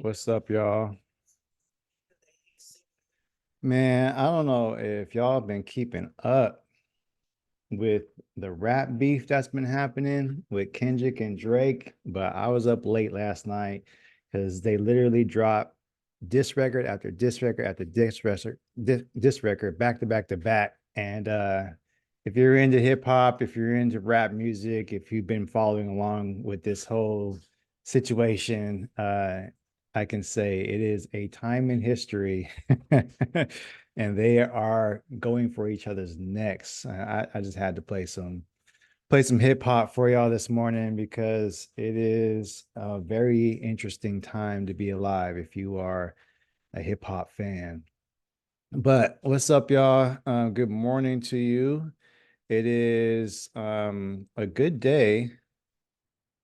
What's up, y'all? Man, I don't know if y'all been keeping up with the rap beef that's been happening with Kendrick and Drake, but I was up late last night because they literally dropped diss record after diss record after diss record back to back to back. And if you're into hip hop, if you're into rap music, if you've been following along with this whole situation, I can say it is a time in history and they are going for each other's necks. I just had to play some hip hop for y'all this morning because it is a very interesting time to be alive if you are a hip hop fan. But what's up, y'all? Good morning to you. It is a good day.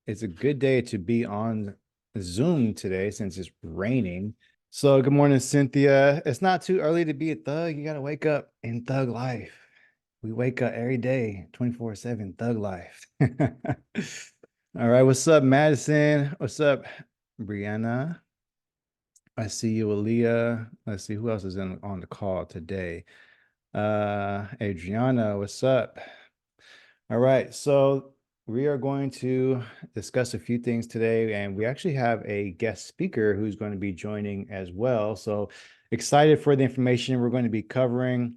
It's a good day to be on Zoom today since it's raining. So, good morning, Cynthia. It's not too early to be a thug. You got to wake up in thug life. We wake up every day, 24/7, thug life. All right. What's up, Madison? What's up, Brianna? I see you, Aaliyah. Let's see who else is on the call today. Adriana, what's up? All right. So, we are going to discuss a few things today, and we actually have a guest speaker who's going to be joining as well. So, excited for the information we're going to be covering.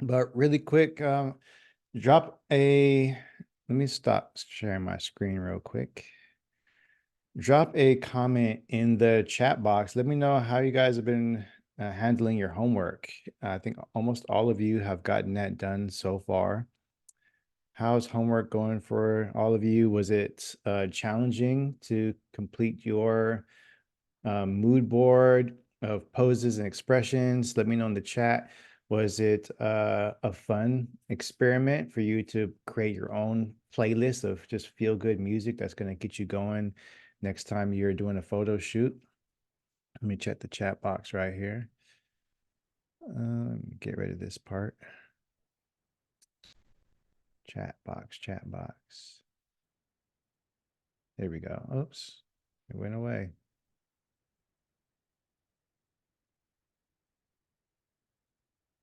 But really quick, drop a, let me stop sharing my screen real quick. Drop a comment in the chat box. Let me know how you guys have been handling your homework. I think almost all of you have gotten that done so far. How's homework going for all of you? Was it challenging to complete your mood board of poses and expressions? Let me know in the chat. Was it a fun experiment for you to create your own playlist of just feel good music that's going to get you going next time you're doing a photo shoot? Let me check the chat box right here. Let me get rid of this part. Chat box, chat box. There we go. Oops, it went away.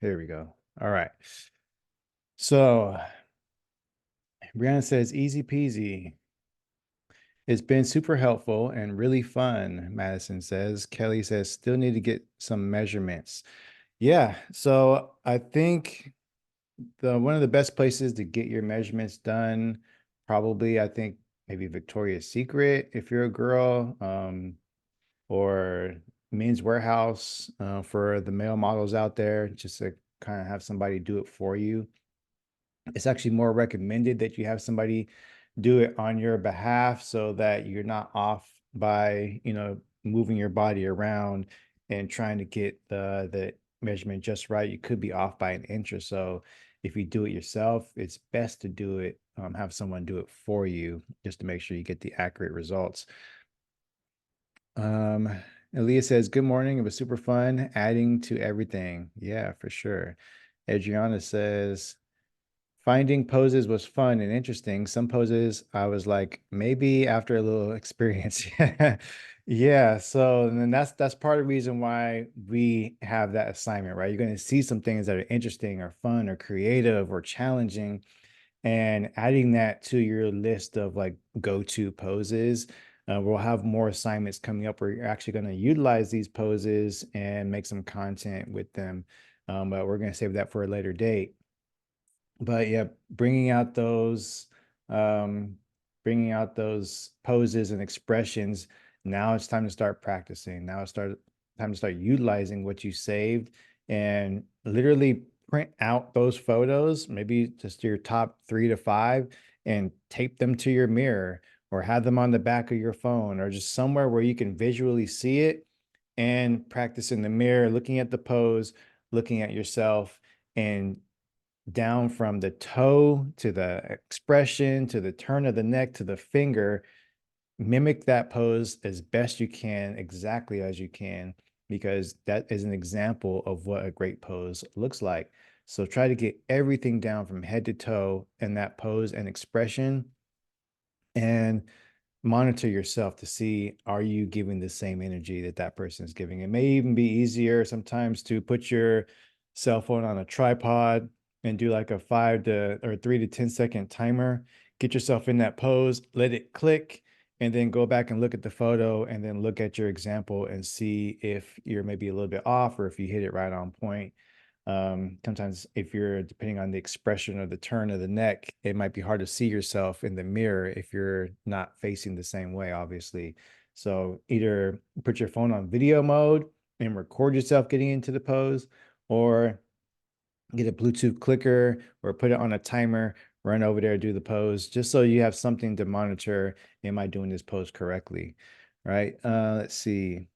Here we go. All right. So Brianna says, easy peasy. It's been super helpful and really fun, Madison says. Kelly says, still need to get some measurements. Yeah. So I think the one of the best places to get your measurements done, probably, I think maybe Victoria's Secret if you're a girl, or Men's Warehouse for the male models out there, just to kind of have somebody do it for you. It's actually more recommended that you have somebody do it on your behalf so that you're not off by, moving your body around and trying to get the measurement just right. You could be off by an inch or so. If you do it yourself, it's best to do it, have someone do it for you just to make sure you get the accurate results. Um, Aaliyah says, good morning. It was super fun adding to everything. Yeah, for sure. Adriana says, finding poses was fun and interesting. Some poses I was like, maybe after a little experience. Yeah. So and then that's part of the reason why we have that assignment, right? You're going to see some things that are interesting or fun or creative or challenging, and adding that to your list of like go-to poses. We'll have more assignments coming up where you're actually going to utilize these poses and make some content with them. But we're going to save that for a later date. But yeah, um, bringing out those poses and expressions. Now it's time to start practicing. Now it's time to start utilizing what you saved and literally print out those photos, maybe just your top 3 to 5, and tape them to your mirror or have them on the back of your phone or just somewhere where you can visually see it and practice in the mirror, looking at the pose, looking at yourself, and down from the toe to the expression to the turn of the neck to the finger. Mimic that pose as best you can, exactly as you can, because that is an example of what a great pose looks like. So try to get everything down from head to toe in that pose and expression. And monitor yourself to see, are you giving the same energy that that person is giving? It may even be easier sometimes to put your cell phone on a tripod and do like a 3 to 10 second timer. Get yourself in that pose, let it click, and then go back and look at the photo and then look at your example and see if you're maybe a little bit off or if you hit it right on point. Sometimes if you're depending on the expression or the turn of the neck, it might be hard to see yourself in the mirror if you're not facing the same way, obviously. So either put your phone on video mode and record yourself getting into the pose, or get a Bluetooth clicker or put it on a timer, run over there, do the pose, just so you have something to monitor. Am I doing this pose correctly? Right. Let's see.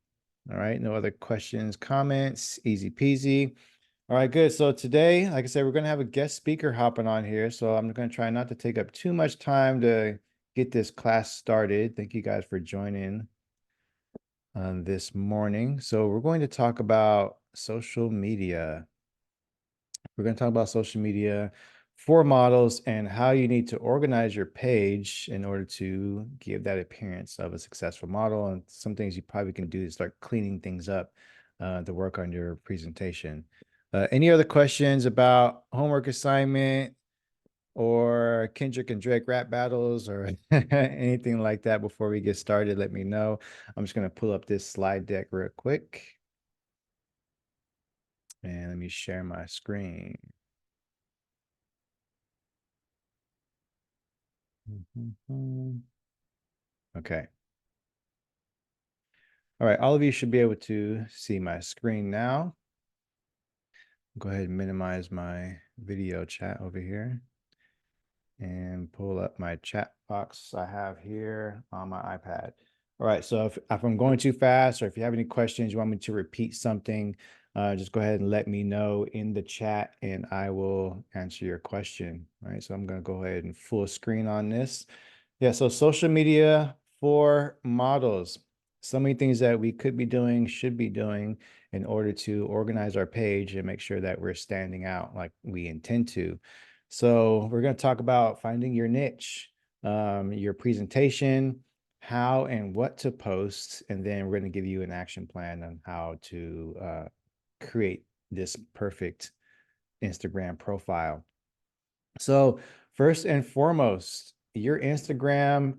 All right. No other questions, comments, easy peasy. All right, good. So today, like I said, we're going to have a guest speaker hopping on here. So I'm going to try not to take up too much time to get this class started. Thank you guys for joining this morning. So we're going to talk about social media. We're going to talk about social media for models and how you need to organize your page in order to give that appearance of a successful model. And some things you probably can do to start cleaning things up to work on your presentation. Any other questions about homework assignment or Kendrick and Drake rap battles or anything like that before we get started? Let me know. I'm just going to pull up this slide deck real quick. And let me share my screen. Okay. All right, all of you should be able to see my screen now. Go ahead and minimize my video chat over here and pull up my chat box I have here on my iPad. All right, so if I'm going too fast or if you have any questions, you want me to repeat something, just go ahead and let me know in the chat and I will answer your question. All right, so I'm going to go ahead and full screen on this. Yeah, so social media for models. So many things that we could be doing, should be doing in order to organize our page and make sure that we're standing out like we intend to. So we're going to talk about finding your niche, your presentation, how and what to post, and then we're going to give you an action plan on how to create this perfect Instagram profile. So first and foremost, your Instagram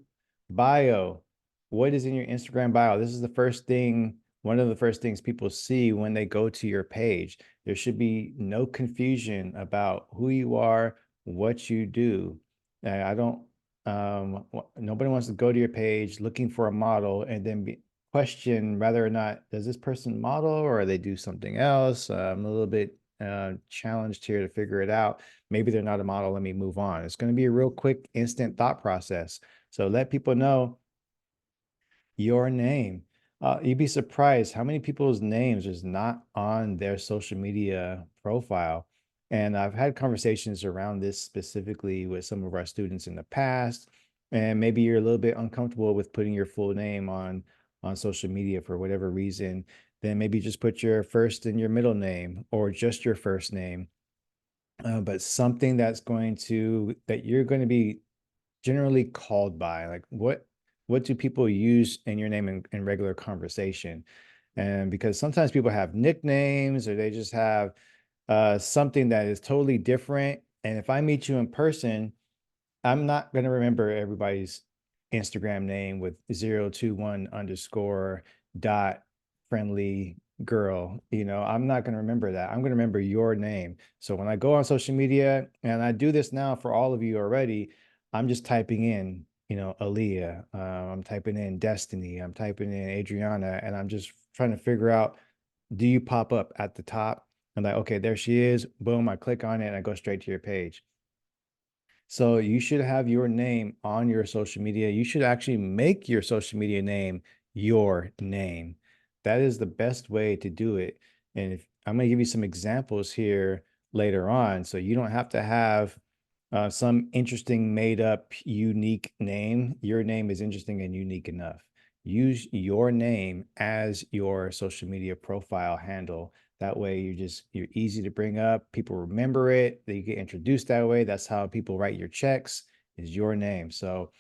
bio. What is in your Instagram bio? This is the first thing, one of the first things people see when they go to your page. There should be no confusion about who you are, what you do. I don't, nobody wants to go to your page looking for a model and then question whether or not does this person model or they do something else. I'm a little bit challenged here to figure it out. Maybe they're not a model. Let me move on. It's going to be a real quick, instant thought process. So let people know your name. You'd be surprised how many people's names is not on their social media profile. And I've had conversations around this specifically with some of our students in the past. And maybe you're a little bit uncomfortable with putting your full name on social media for whatever reason. Then maybe just put your first and your middle name or just your first name. But something that you're going to be generally called by, like what do people use in your name in regular conversation? And because sometimes people have nicknames or they just have something that is totally different. And if I meet you in person, I'm not going to remember everybody's Instagram name with 021 underscore dot friendly girl. I'm not going to remember that. I'm going to remember your name. So when I go on social media, and I do this now for all of you already, I'm just typing in, Aaliyah. I'm typing in Destiny. I'm typing in Adriana, and I'm just trying to figure out, do you pop up at the top? I'm like, okay, there she is. Boom, I click on it and I go straight to your page. So you should have your name on your social media. You should actually make your social media name your name. That is the best way to do it. And if I'm going to give you some examples here later on, so you don't have to have some interesting, made up, unique name. Your name is interesting and unique enough. Use your name as your social media profile handle. That way you're easy to bring up. People remember it. They get introduced that way. That's how people write your checks, is your name. So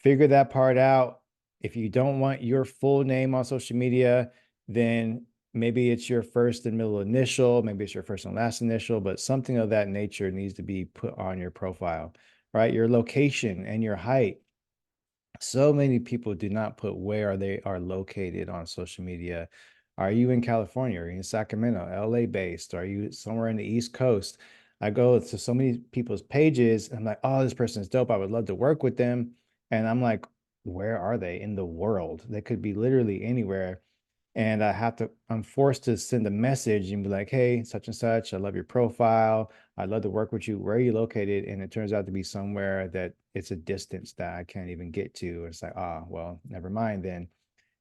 figure that part out. If you don't want your full name on social media, then maybe it's your first and middle initial, maybe it's your first and last initial, but something of that nature needs to be put on your profile, right? Your location and your height. So many people do not put where they are located on social media. Are you in California? Are you in Sacramento, LA based? Are you somewhere in the East Coast? I go to so many people's pages. I'm like, oh, this person is dope. I would love to work with them. And I'm like, where are they in the world? They could be literally anywhere. And I'm forced to send a message and be like, hey, such and such, I love your profile. I'd love to work with you. Where are you located? And it turns out to be somewhere that it's a distance that I can't even get to. It's like, well, never mind then.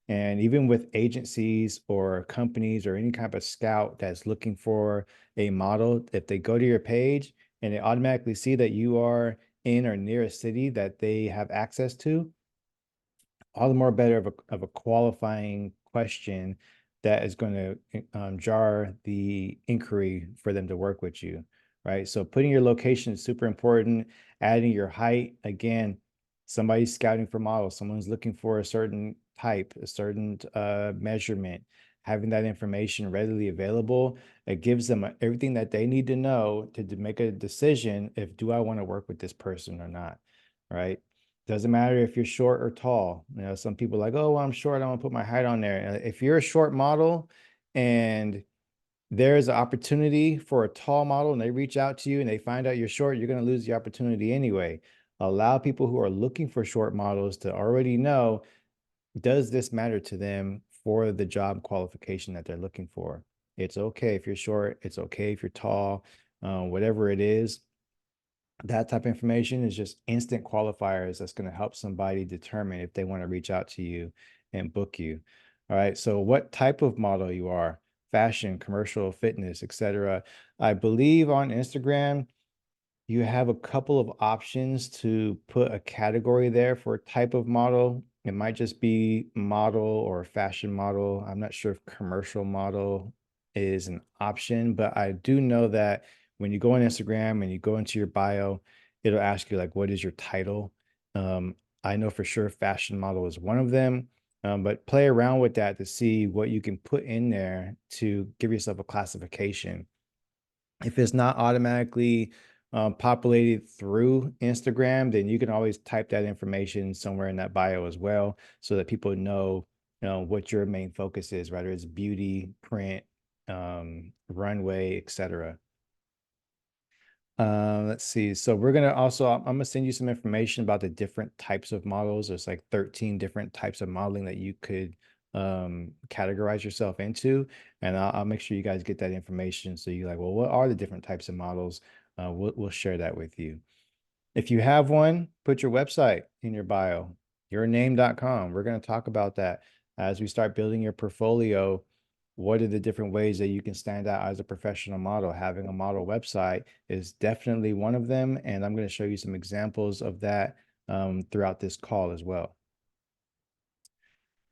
And even with agencies or companies or any kind of scout that's looking for a model, if they go to your page and they automatically see that you are in or near a city that they have access to, all the more better of a qualifying question that is going to jar the inquiry for them to work with you, right? So putting your location is super important. Adding your height, again, somebody's scouting for models, someone's looking for a certain type, a certain measurement. Having that information readily available, it gives them everything that they need to know to make a decision if do I want to work with this person or not, right? Doesn't matter if you're short or tall. You know, some people are like, oh, well, I'm short. I don't want to put my height on there. If you're a short model and there's an opportunity for a tall model and they reach out to you and they find out you're short, you're going to lose the opportunity anyway. Allow people who are looking for short models to already know, does this matter to them for the job qualification that they're looking for? It's okay if you're short. It's okay if you're tall, whatever it is. That type of information is just instant qualifiers that's going to help somebody determine if they want to reach out to you and book you. All right. So what type of model you are, fashion, commercial, fitness, etc. I believe on Instagram, you have a couple of options to put a category there for a type of model. It might just be model or fashion model. I'm not sure if commercial model is an option, but I do know that when you go on Instagram and you go into your bio, it'll ask you like, what is your title? Um, I know for sure fashion model is one of them, but play around with that to see what you can put in there to give yourself a classification. If it's not automatically populated through Instagram, then you can always type that information somewhere in that bio as well, so that people know, what your main focus is, whether it's beauty, print, runway, etc. Let's see. So I'm gonna send you some information about the different types of models. There's like 13 different types of modeling that you could categorize yourself into. And I'll make sure you guys get that information. So you're like, well, what are the different types of models? We'll share that with you. If you have one, put your website in your bio, yourname.com. We're going to talk about that as we start building your portfolio. What are the different ways that you can stand out as a professional model? Having a model website is definitely one of them. And I'm going to show you some examples of that throughout this call as well.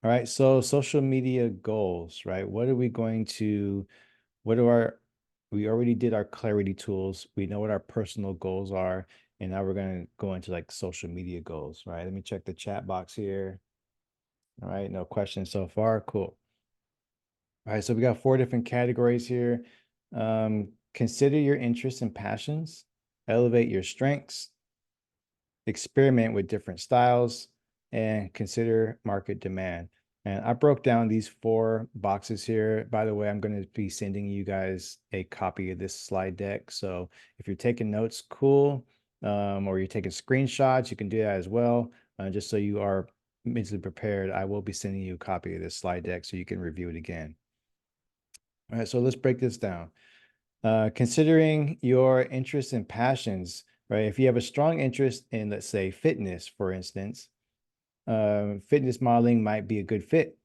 All right. So social media goals, right? What are we already did our clarity tools. We know what our personal goals are. And now we're going to go into like social media goals, right? Let me check the chat box here. All right. No questions so far. Cool. All right. So we got 4 different categories here. Consider your interests and passions, elevate your strengths, experiment with different styles, and consider market demand. And I broke down these 4 boxes here. By the way, I'm going to be sending you guys a copy of this slide deck. So if you're taking notes, cool. Or you're taking screenshots, you can do that as well. Just so you are mentally prepared, I will be sending you a copy of this slide deck so you can review it again. All right, so let's break this down. Considering your interests and passions, right? If you have a strong interest in, let's say, fitness, for instance, fitness modeling might be a good fit.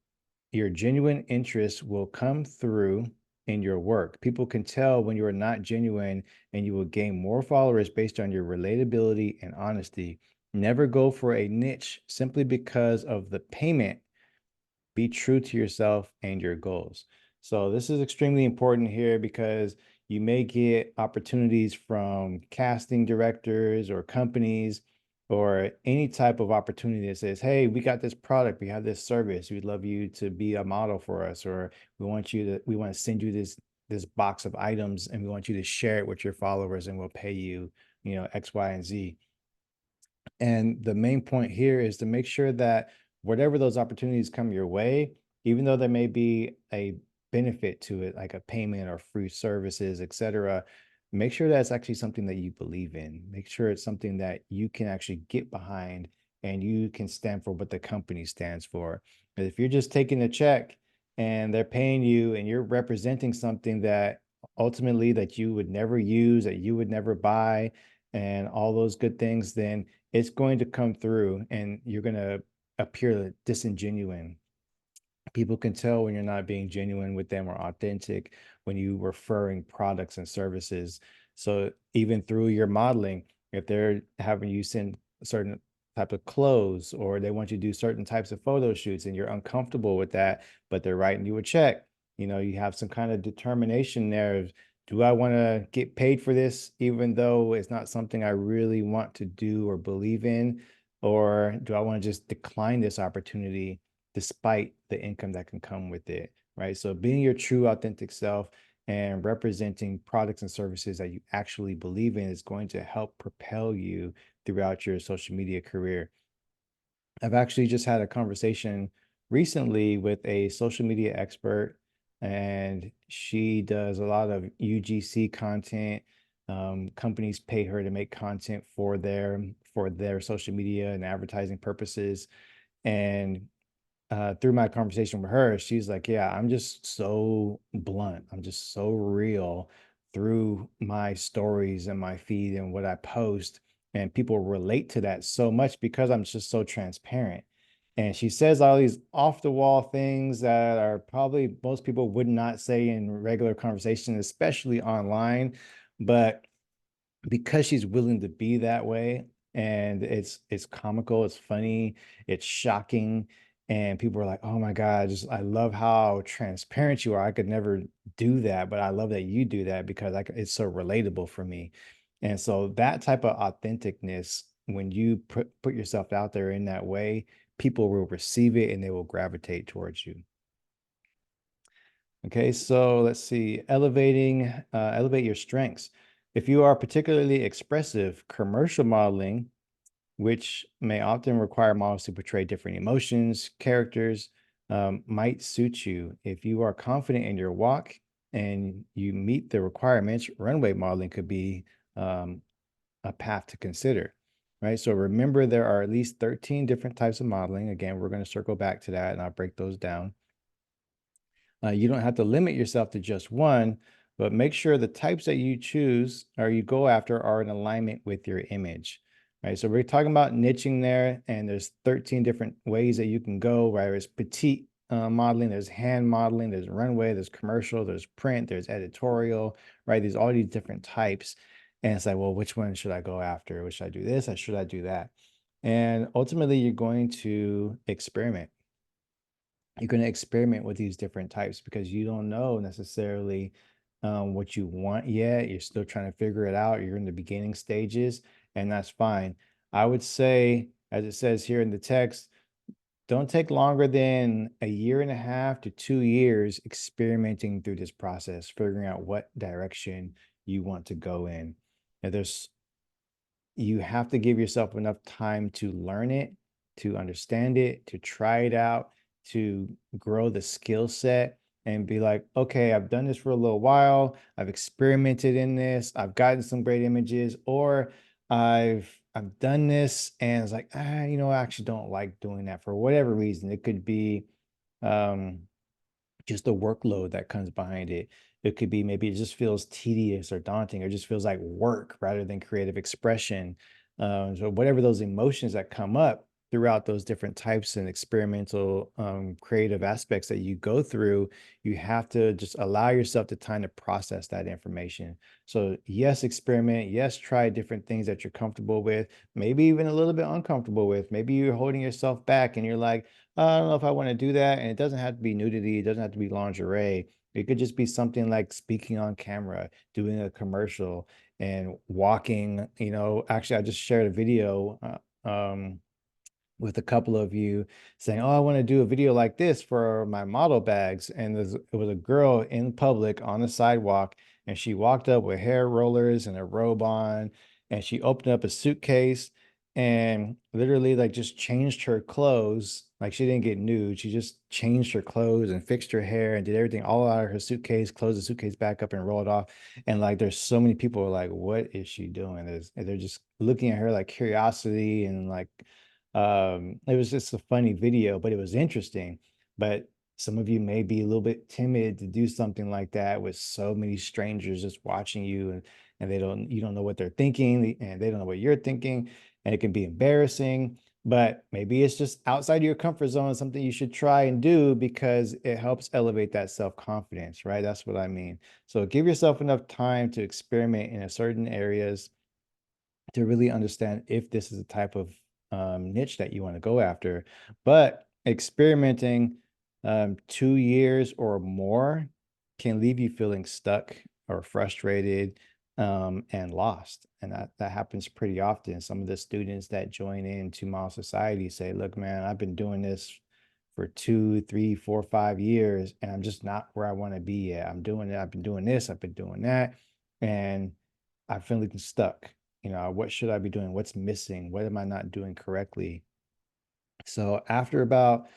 Your genuine interest will come through in your work. People can tell when you are not genuine, and you will gain more followers based on your relatability and honesty. Never go for a niche simply because of the payment. Be true to yourself and your goals. So this is extremely important here because you may get opportunities from casting directors or companies, or any type of opportunity that says, hey, we got this product, we have this service, we'd love you to be a model for us, or we want to send you this box of items and we want you to share it with your followers and we'll pay you, X, Y, and Z. And the main point here is to make sure that whatever those opportunities come your way, even though there may be a benefit to it, like a payment or free services, etc., make sure that's actually something that you believe in. Make sure it's something that you can actually get behind and you can stand for what the company stands for. But if you're just taking a check and they're paying you and you're representing something that ultimately that you would never use, that you would never buy, and all those good things, then it's going to come through and you're going to appear disingenuine. People can tell when you're not being genuine with them or authentic when you referring products and services. So even through your modeling, if they're having you send certain type of clothes or they want you to do certain types of photo shoots and you're uncomfortable with that, but they're writing you a check, you have some kind of determination there of, do I want to get paid for this, even though it's not something I really want to do or believe in? Or do I want to just decline this opportunity despite the income that can come with it, right? So being your true authentic self and representing products and services that you actually believe in is going to help propel you throughout your social media career. I've actually just had a conversation recently with a social media expert, and she does a lot of UGC content. Companies pay her to make content for their social media and advertising purposes. And through my conversation with her, she's like, yeah, I'm just so blunt. I'm just so real through my stories and my feed and what I post. And people relate to that so much because I'm just so transparent. And she says all these off the wall things that are probably most people would not say in regular conversation, especially online. But because she's willing to be that way, and it's comical, it's funny, it's shocking, and people are like, oh my god, just I love how transparent you are. I could never do that, but I love that you do that because it's so relatable for me. And so that type of authenticness, when you put yourself out there in that way, people will receive it and they will gravitate towards you. Okay, so let's see, elevate your strengths. If you are particularly expressive, commercial modeling, which may often require models to portray different emotions, characters, might suit you. If you are confident in your walk and you meet the requirements, runway modeling could be um, a path to consider, right? So remember, there are at least 13 different types of modeling. Again, we're going to circle back to that and I'll break those down. You don't have to limit yourself to just one, but make sure the types that you choose or you go after are in alignment with your image, right? So we're talking about niching there, and there's 13 different ways that you can go, right? There's petite modeling, there's hand modeling, there's runway, there's commercial, there's print, there's editorial, right? There's all these different types. And it's like, well, which one should I go after? Should I do this? Or should I do that? And ultimately, you're going to experiment. You're going to experiment with these different types because you don't know necessarily what you want yet. You're still trying to figure it out. You're in the beginning stages, and that's fine. I would say, as it says here in the text, don't take longer than a year and a half to 2 years experimenting through this process, figuring out what direction you want to go in. And you have to give yourself enough time to learn it, to understand it, to try it out, to grow the skill set and be like, okay, I've done this for a little while. I've experimented in this. I've gotten some great images, or I've done this and it's like, I actually don't like doing that for whatever reason. It could be um just the workload that comes behind it. It could be maybe it just feels tedious or daunting or just feels like work rather than creative expression. So whatever those emotions that come up throughout those different types and experimental creative aspects that you go through, you have to just allow yourself the time to process that information. So yes, experiment. Yes, try different things that you're comfortable with, maybe even a little bit uncomfortable with. Maybe you're holding yourself back and you're like, I don't know if I want to do that. And it doesn't have to be nudity, it doesn't have to be lingerie. It could just be something like speaking on camera, doing a commercial, and walking. Actually, I just shared a video with a couple of you saying, "Oh, I want to do a video like this for my model bags." And it was a girl in public on the sidewalk, and she walked up with hair rollers and a robe on, and she opened up a suitcase and literally like just changed her clothes. Like she didn't get nude, she just changed her clothes and fixed her hair and did everything all out of her suitcase, closed the suitcase back up and rolled off. And like there's so many people who are like, "What is she doing?" And they're just looking at her like curiosity and like it was just a funny video, but it was interesting. But some of you may be a little bit timid to do something like that with so many strangers just watching you, and you don't know what they're thinking, and they don't know what you're thinking, and it can be embarrassing. But maybe it's just outside your comfort zone, something you should try and do because it helps elevate that self-confidence, right? That's what I mean. So give yourself enough time to experiment in a certain areas to really understand if this is a type of niche that you want to go after. But experimenting 2 years or more can leave you feeling stuck or frustrated and lost. And that happens pretty often. Some of the students that join into Model Society say, "Look, man, I've been doing this for 2, 3, 4, 5 years, and I'm just not where I want to be yet. I'm doing it. I've been doing this. I've been doing that. And I feel like I'm stuck. What should I be doing? What's missing? What am I not doing correctly?" So after about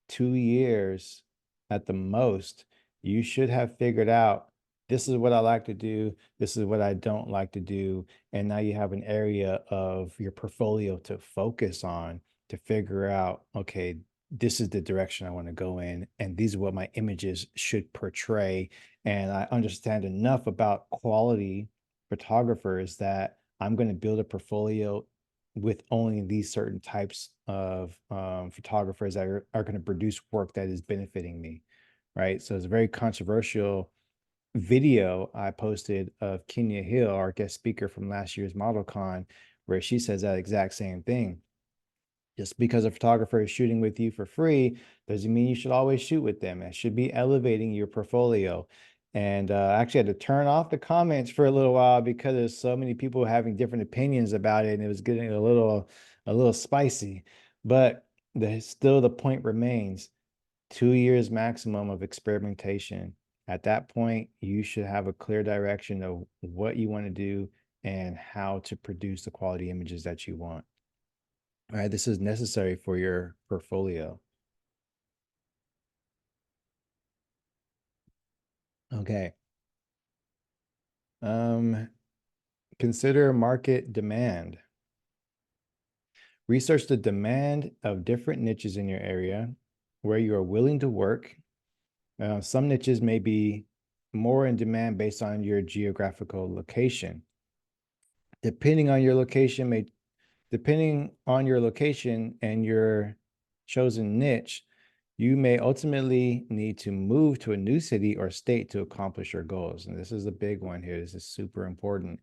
2 years at the most, you should have figured out, this is what I like to do, this is what I don't like to do. And now you have an area of your portfolio to focus on to figure out, okay, this is the direction I want to go in, and these are what my images should portray. And I understand enough about quality photographers that I'm going to build a portfolio with only these certain types of photographers that are going to produce work that is benefiting me, right? So it's a very controversial video I posted of Kenya Hill, our guest speaker from last year's ModelCon, where she says that exact same thing. Just because a photographer is shooting with you for free doesn't mean you should always shoot with them. It should be elevating your portfolio. And I actually had to turn off the comments for a little while because there's so many people having different opinions about it, and it was getting a little spicy. But still, the point remains: 2 years maximum of experimentation. At that point, you should have a clear direction of what you want to do and how to produce the quality images that you want. All right, this is necessary for your portfolio. Okay. Um, Consider market demand. Research the demand of different niches in your area where you are willing to work. Some niches may be more in demand based on your geographical location. Depending on your location, depending on your location and your chosen niche, you may ultimately need to move to a new city or state to accomplish your goals. And this is a big one here. This is super important.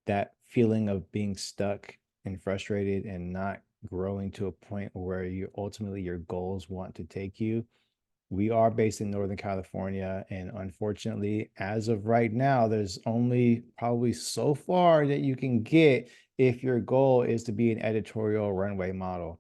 That feeling of being stuck and frustrated and not growing to a point where you ultimately your goals want to take you. We are based in Northern California, and unfortunately, as of right now, there's only probably so far that you can get if your goal is to be an editorial runway model,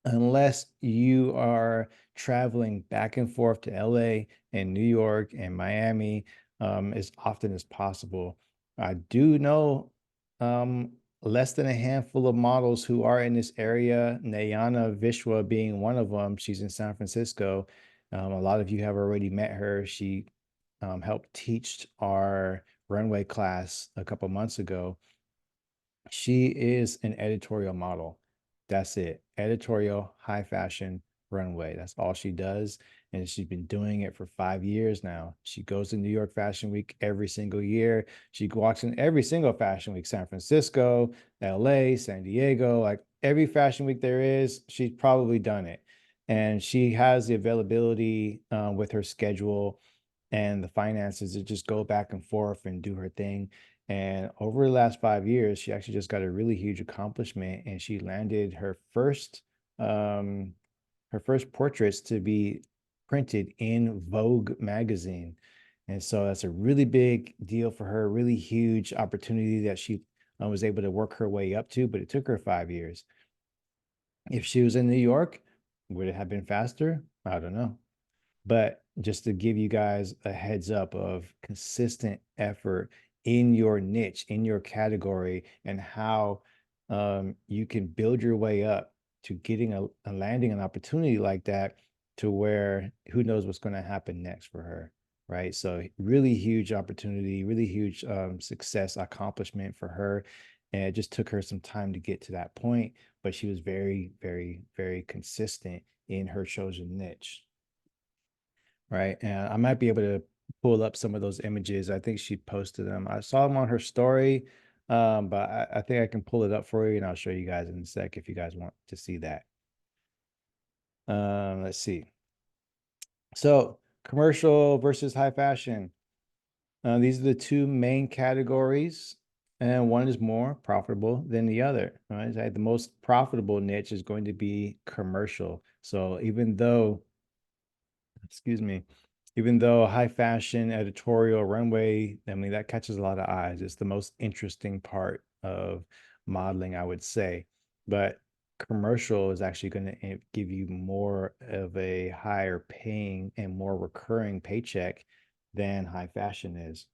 unless you are traveling back and forth to LA and New York and Miami as often as possible. I do know um, less than a handful of models who are in this area, Nayana Vishwa being one of them. She's in San Francisco. A lot of you have already met her. She helped teach our runway class a couple months ago. She is an editorial model. That's it. Editorial, high fashion, runway. That's all she does. And she's been doing it for 5 years now. She goes to New York Fashion Week every single year. She walks in every single fashion week: San Francisco, LA, San Diego, like every fashion week there is, she's probably done it. And she has the availability with her schedule and the finances to just go back and forth and do her thing. And over the last 5 years, she actually just got a really huge accomplishment, and she landed um, her first portraits to be printed in Vogue magazine. And so that's a really big deal for her, really huge opportunity that she was able to work her way up to, but it took her 5 years. If she was in New York, would it have been faster? I don't know. But just to give you guys a heads up of consistent effort in your niche, in your category, and how you can build your way up to getting a landing an opportunity like that, to where who knows what's going to happen next for her, right? So really huge opportunity, really huge success accomplishment for her. And it just took her some time to get to that point, but she was very, very, very consistent in her chosen niche, right? And I might be able to pull up some of those images. I think she posted them. I saw them on her story, but I think I can pull it up for you, and I'll show you guys in a sec if you guys want to see that. Let's see. So commercial versus high fashion. These are the two main categories, and one is more profitable than the other. Right? Like the most profitable niche is going to be commercial. So even though, excuse me, even though high fashion, editorial, runway, I mean, that catches a lot of eyes. It's the most interesting part of modeling, I would say. But commercial is actually going to give you more of a higher paying and more recurring paycheck than high fashion is.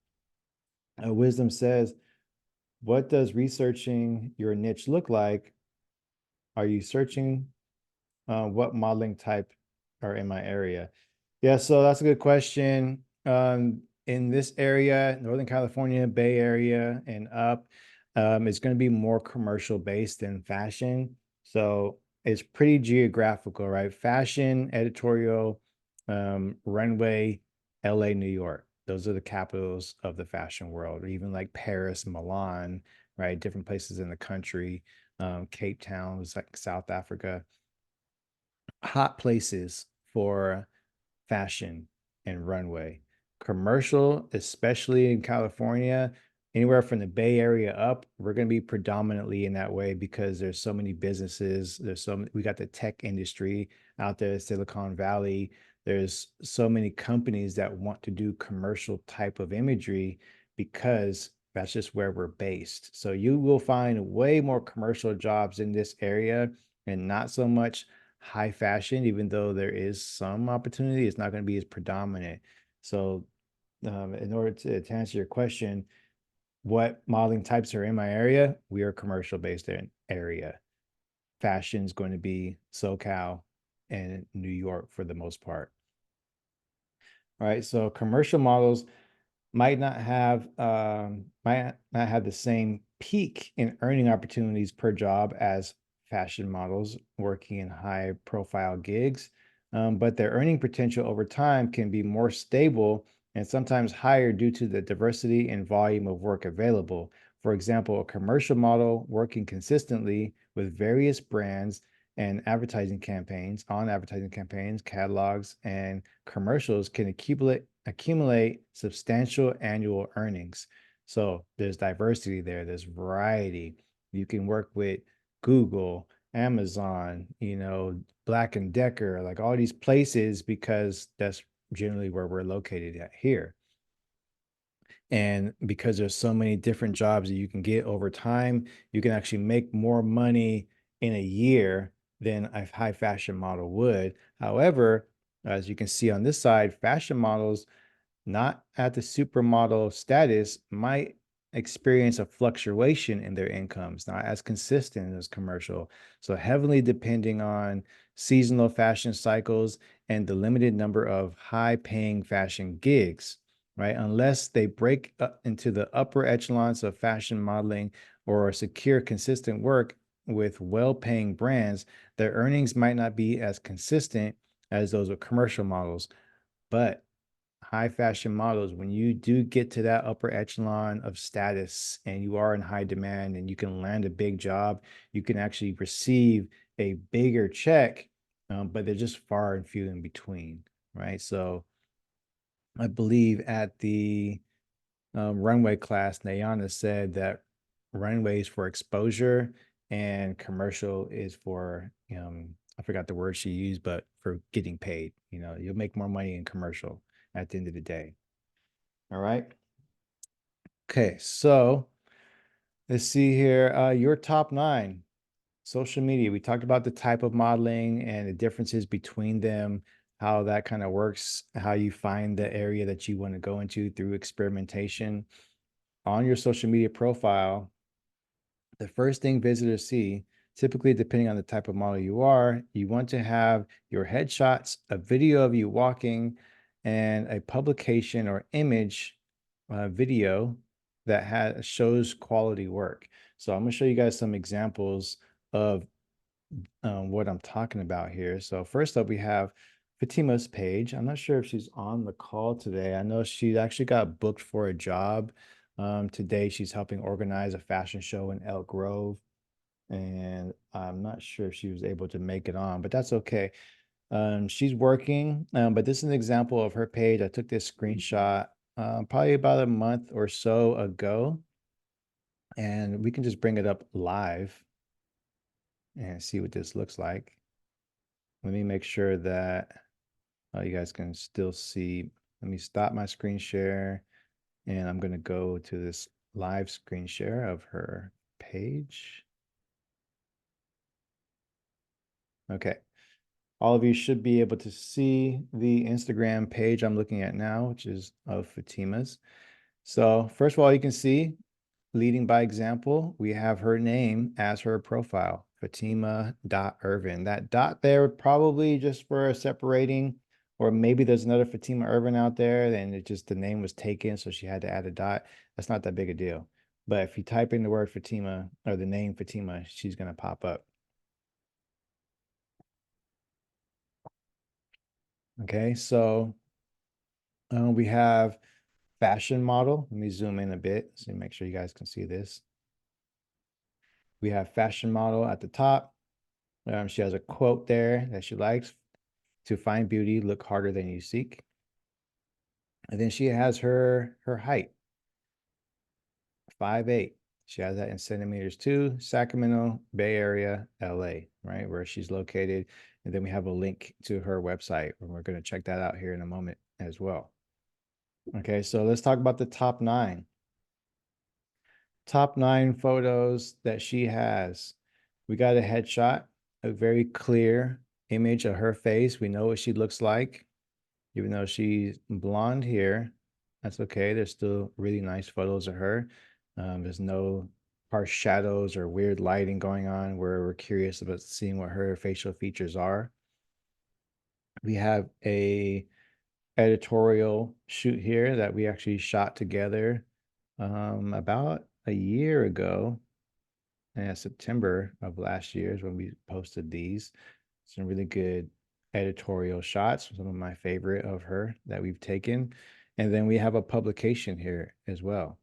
Wisdom says, what does researching your niche look like? Are you searching what modeling type are in my area? Yeah, so that's a good question. In this area, Northern California, Bay Area, and up, it's going to be more commercial based than fashion. So it's pretty geographical, right? Fashion, editorial, runway, LA, New York. Those are the capitals of the fashion world, or even like Paris, Milan, right? Different places in the country. Cape Town is like South Africa. Hot places for fashion and runway. Commercial, especially in California, anywhere from the Bay Area up, we're going to be predominantly in that way because there's so many businesses. We got the tech industry out there, Silicon Valley. There's so many companies that want to do commercial type of imagery because that's just where we're based. So you will find way more commercial jobs in this area and not so much high fashion, even though there is some opportunity, it's not going to be as predominant. So, in order to answer your question, what modeling types are in my area? We are commercial based area. Fashion is going to be SoCal and New York for the most part. All right, so commercial models might not have the same peak in earning opportunities per job as fashion models working in high profile gigs, but their earning potential over time can be more stable and sometimes higher due to the diversity and volume of work available. For example, a commercial model working consistently with various brands and advertising campaigns, catalogs, and commercials can accumulate substantial annual earnings. So there's diversity there, there's variety. You can work with Google, Amazon, Black and Decker, like all these places, because that's generally where we're located at here. And because there's so many different jobs that you can get over time, you can actually make more money in a year than a high fashion model would. However, as you can see on this side, fashion models not at the supermodel status might experience a fluctuation in their incomes, not as consistent as commercial. So heavily depending on seasonal fashion cycles and the limited number of high paying fashion gigs, right? Unless they break into the upper echelons of fashion modeling or secure consistent work with well paying brands, their earnings might not be as consistent as those of commercial models. But high fashion models, when you do get to that upper echelon of status and you are in high demand and you can land a big job, you can actually receive a bigger check, but they're just far and few in between, right? So I believe at the runway class, Nayana said that runway is for exposure and commercial is for, I forgot the word she used, but for getting paid. You'll make more money in commercial at the end of the day. All right. Okay, so Let's see here. Your top 9 social media. We talked about the type of modeling and the differences between them, how that kind of works, how you find the area that you want to go into through experimentation. On your social media profile, the first thing visitors see, typically depending on the type of model you are, you want to have your headshots, a video of you walking, and a publication or image video that shows quality work. So I'm going to show you guys some examples of what I'm talking about here. So first up, we have Fatima's page. I'm not sure if she's on the call today. I know she actually got booked for a job. Today, she's helping organize a fashion show in Elk Grove, and I'm not sure if she was able to make it on, but that's okay. She's working, but this is an example of her page. I took this screenshot probably about a month or so ago, and we can just bring it up live and see what this looks like. Let me make sure that you guys can still see. Let me stop my screen share, and I'm going to go to this live screen share of her page. Okay. All of you should be able to see the Instagram page I'm looking at now, which is of Fatima's. So first of all, you can see, leading by example, we have her name as her profile, Fatima.Irvin. That dot there probably just for separating, or maybe there's another Fatima Irvin out there, and it just the name was taken, so she had to add a dot. That's not that big a deal. But if you type in the word Fatima or the name Fatima, she's gonna pop up. Okay, so we have fashion model. Let me zoom in a bit so make sure you guys can see this. We have fashion model at the top. She has a quote there that she likes: "To find beauty, look harder than you seek." And then she has her height, 5'8". She has that in centimeters too. Sacramento, Bay Area, LA, right, where she's located. And then we have a link to her website, and we're going to check that out here in a moment as well. Okay, so let's talk about the top 9. Top 9 photos that she has. We got a headshot, a very clear image of her face. We know what she looks like, even though she's blonde here. That's okay. There's still really nice photos of her. There's no harsh shadows or weird lighting going on where we're curious about seeing what her facial features are. We have a editorial shoot here that we actually shot together about a year ago. September of last year is when we posted these. Some really good editorial shots, some of my favorite of her that we've taken. And then we have a publication here as well.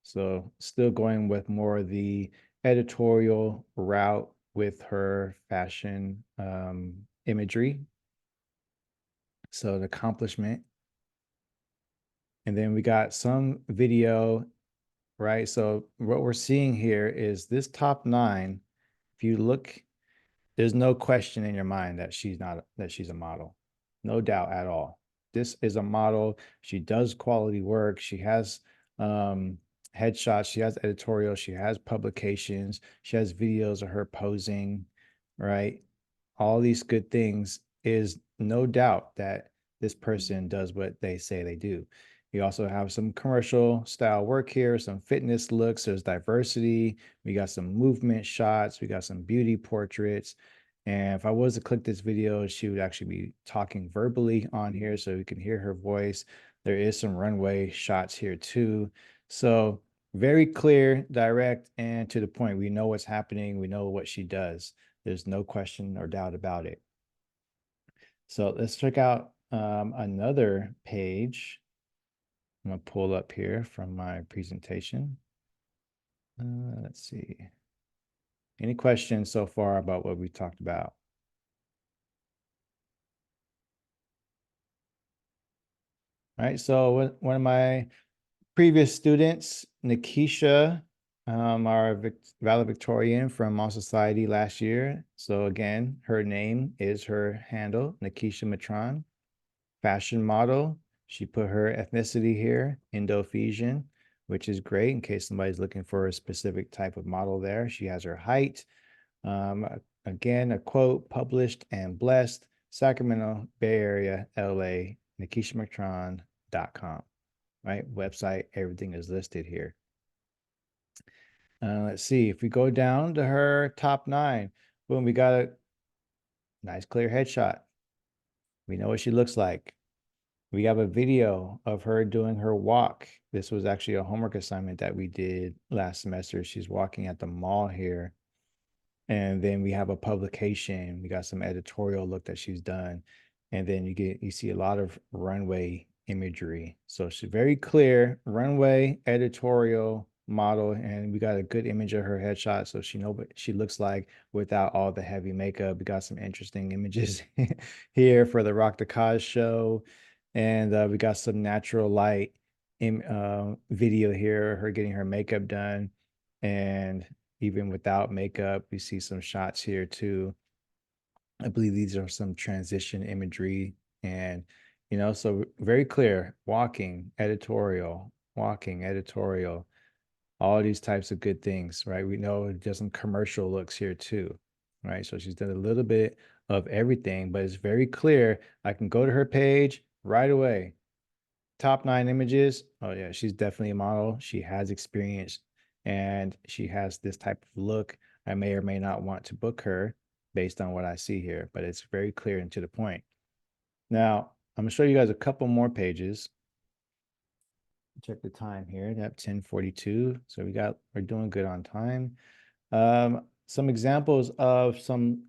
So still going with more of the editorial route with her fashion imagery. So the accomplishment. And then we got some video, right? So what we're seeing here is this top 9. If you look, there's no question in your mind that she's a model. No doubt at all. This is a model. She does quality work. She has headshots. She has editorial. She has publications. She has videos of her posing, right? All these good things is no doubt that this person does what they say they do. We also have some commercial style work here, some fitness looks, there's diversity. We got some movement shots. We got some beauty portraits. And if I was to click this video, she would actually be talking verbally on here so we can hear her voice. There is some runway shots here too. So very clear, direct, and to the point. We know what's happening. We know what she does. There's no question or doubt about it. So let's check out another page. I'm going to pull up here from my presentation. Let's see. Any questions so far about what we talked about? All right, so one of my previous students, Nikisha, our valedictorian from Mall Society last year. So again, her name is her handle, Nikisha Matron, fashion model. She put her ethnicity here, Indo-Fijian, which is great in case somebody's looking for a specific type of model there. She has her height. Again, a quote, published and blessed, Sacramento, Bay Area, LA, NikishaMcTron.com, right? Website, everything is listed here. Let's see, if we go down to her top 9, boom, we got a nice clear headshot. We know what she looks like. We have a video of her doing her walk. This was actually a homework assignment that we did last semester. She's walking at the mall here. And then we have a publication. We got some editorial look that she's done. And then you see a lot of runway imagery. So she's very clear runway editorial model, and we got a good image of her headshot, so she know what she looks like without all the heavy makeup. We got some interesting images here for the Rock the Cause show, and we got some natural light in video here, her getting her makeup done, and even without makeup, we see some shots here too. I believe these are some transition imagery, and so very clear walking editorial, all these types of good things, right? We know there's some commercial looks here too, right? So she's done a little bit of everything, but it's very clear. I can go to her page right away. Top 9 images. Oh yeah, she's definitely a model. She has experience and she has this type of look. I may or may not want to book her based on what I see here, but it's very clear and to the point. Now, I'm gonna show you guys a couple more pages. Check the time here at 10:42. So we're doing good on time. Some examples of some,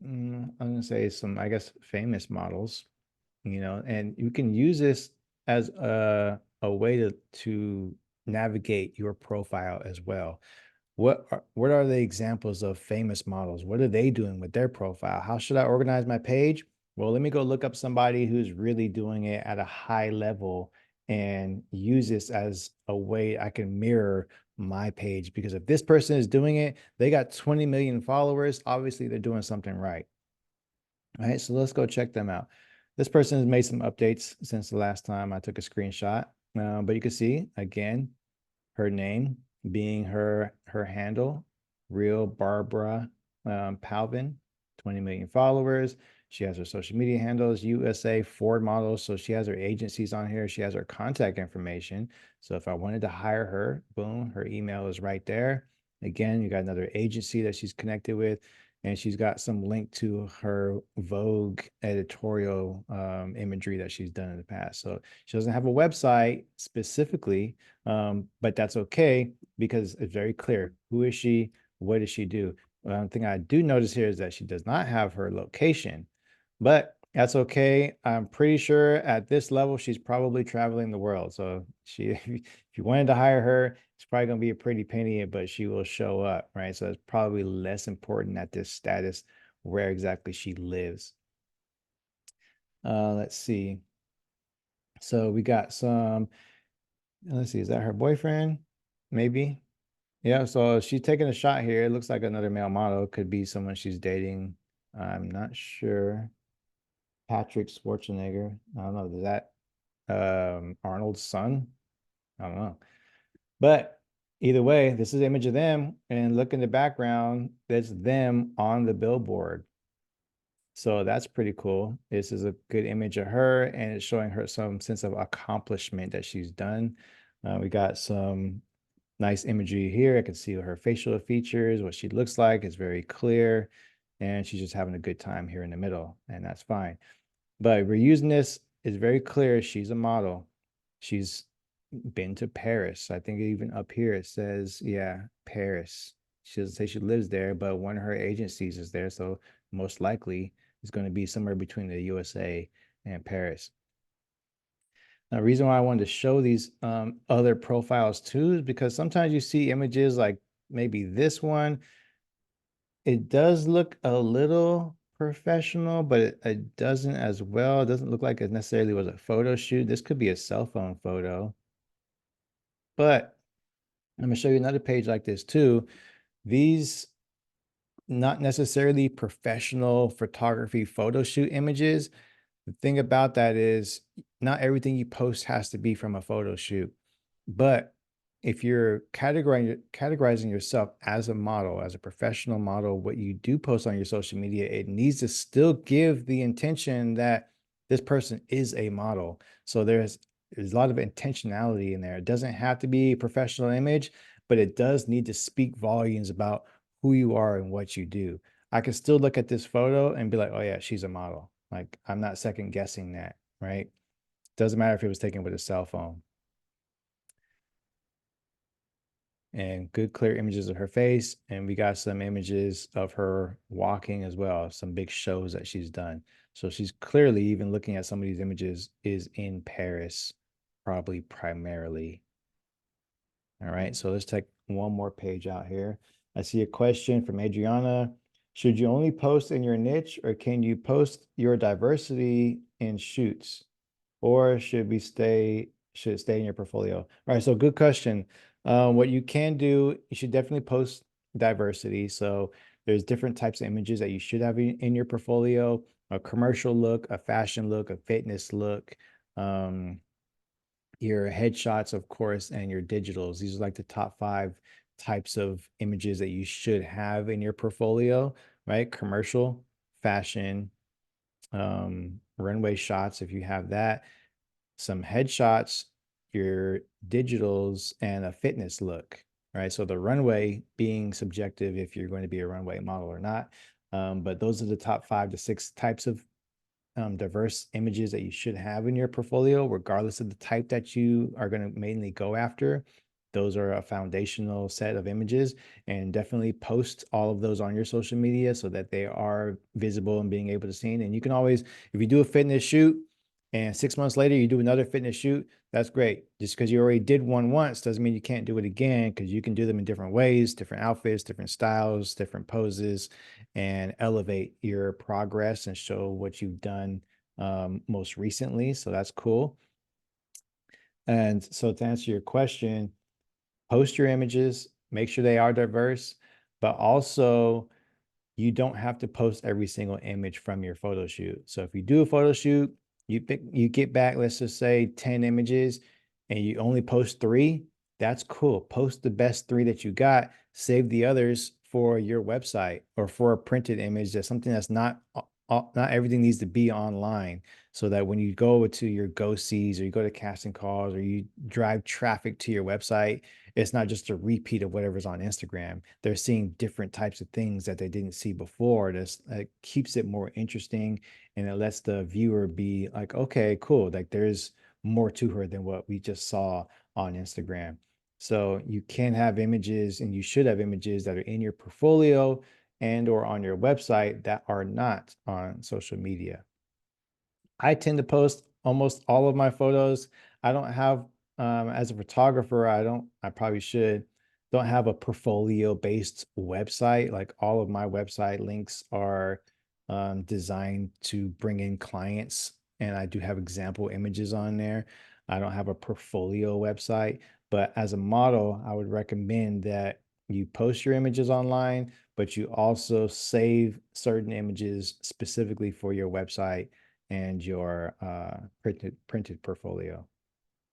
I'm gonna say some, I guess, famous models, and you can use this as a way to navigate your profile as well. What are the examples of famous models? What are they doing with their profile? How should I organize my page? Well, let me go look up somebody who's really doing it at a high level and use this as a way I can mirror my page. Because if this person is doing it, they got 20 million followers. Obviously, they're doing something right. All right, so let's go check them out. This person has made some updates since the last time I took a screenshot. But you can see, again, her name being her handle, Real Barbara Palvin, 20 million followers. She has her social media handles, USA Ford models. So she has her agencies on here. She has her contact information. So if I wanted to hire her, boom, her email is right there. Again, you got another agency that she's connected with, and she's got some link to her Vogue editorial imagery that she's done in the past. So she doesn't have a website specifically, but that's okay because it's very clear. Who is she? What does she do? One thing I do notice here is that she does not have her location, but that's okay. I'm pretty sure at this level, she's probably traveling the world. So if you wanted to hire her, it's probably going to be a pretty penny, but she will show up, right? So it's probably less important at this status where exactly she lives. Let's see. So we got some, let's see, is that her boyfriend? Maybe. Yeah, so she's taking a shot here. It looks like another male model. Could be someone she's dating. I'm not sure. Patrick Schwarzenegger. I don't know. Is that Arnold's son? I don't know. But either way, this is an image of them. And look in the background, that's them on the billboard. So that's pretty cool. This is a good image of her, and it's showing her some sense of accomplishment that she's done. We got some nice imagery here. I can see her facial features, what she looks like is very clear, and she's just having a good time here in the middle, and that's fine. But we're using this, it's very clear she's a model. She's been to Paris. I think even up here it says, yeah, Paris. She doesn't say she lives there, but one of her agencies is there. So most likely it's going to be somewhere between the USA and Paris. The reason why I wanted to show these other profiles too is because sometimes you see images like maybe this one. It does look a little professional, but it doesn't as well. It doesn't look like it necessarily was a photo shoot. This could be a cell phone photo. But I'm going to show you another page like this too. These not necessarily professional photography photo shoot images. The thing about that is not everything you post has to be from a photo shoot. But if you're categorizing yourself as a model, as a professional model, what you do post on your social media, it needs to still give the intention that this person is a model. So there's a lot of intentionality in there. It doesn't have to be a professional image, but it does need to speak volumes about who you are and what you do. I can still look at this photo and be like, oh yeah, she's a model. Like I'm not second guessing that, right? Doesn't matter if it was taken with a cell phone. And good clear images of her face, and we got some images of her walking as well, some big shows that she's done. So she's clearly, even looking at some of these images, is in Paris, probably primarily. All right, so let's take one more page out here. I see a question from Adriana. Should you only post in your niche, or can you post your diversity in shoots? Or should it stay in your portfolio? All right, so good question. What you can do, you should definitely post diversity. So there's different types of images that you should have in your portfolio: a commercial look, a fashion look, a fitness look, um, your headshots, of course, and your digitals. These are like the top five types of images that you should have in your portfolio, right? Commercial, fashion, runway shots, if you have that, some headshots, your digitals, and a fitness look, right? So the runway being subjective if you're going to be a runway model or not. But those are the top 5 to 6 types of diverse images that you should have in your portfolio, regardless of the type that you are going to mainly go after. Those are a foundational set of images, and definitely post all of those on your social media so that they are visible and being able to see. And you can always, if you do a fitness shoot and 6 months later you do another fitness shoot, that's great. Just because you already did one once doesn't mean you can't do it again, because you can do them in different ways, different outfits, different styles, different poses, and elevate your progress and show what you've done most recently. So that's cool. And so to answer your question, post your images, make sure they are diverse, but also you don't have to post every single image from your photo shoot. So if you do a photo shoot, you get back, let's just say 10 images, and you only post 3, that's cool. Post the best 3 that you got, save the others for your website or for a printed image. That's something that's not everything needs to be online, so that when you go to your go sees or you go to casting calls or you drive traffic to your website, it's not just a repeat of whatever's on Instagram. They're seeing different types of things that they didn't see before. This keeps it more interesting, and it lets the viewer be like, okay, cool. Like there's more to her than what we just saw on Instagram. So you can have images, and you should have images that are in your portfolio and or on your website that are not on social media. I tend to post almost all of my photos. I don't have, as a photographer, I probably should, don't have a portfolio based website. Like all of my website links are designed to bring in clients, and I do have example images on there. I don't have a portfolio website, but as a model, I would recommend that you post your images online, but you also save certain images specifically for your website and your printed portfolio.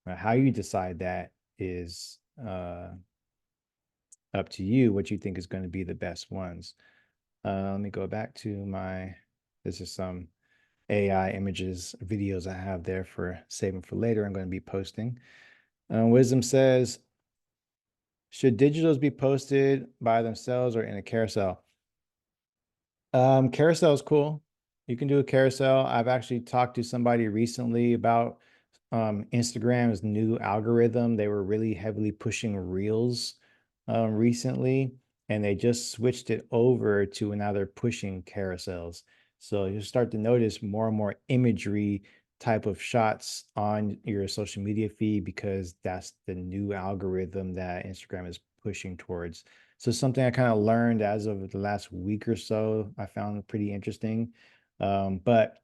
How you decide that is up to you, what you think is going to be the best ones. Let me go back to this is some AI images, videos I have there for saving for later. I'm going to be posting. Wisdom says, should digitals be posted by themselves or in a carousel? Carousel is cool. You can do a carousel. I've actually talked to somebody recently about Instagram's new algorithm. They were really heavily pushing Reels recently, and they just switched it over to now they're pushing carousels. So you'll start to notice more and more imagery type of shots on your social media feed, because that's the new algorithm that Instagram is pushing towards. So something I kind of learned as of the last week or so, I found pretty interesting. But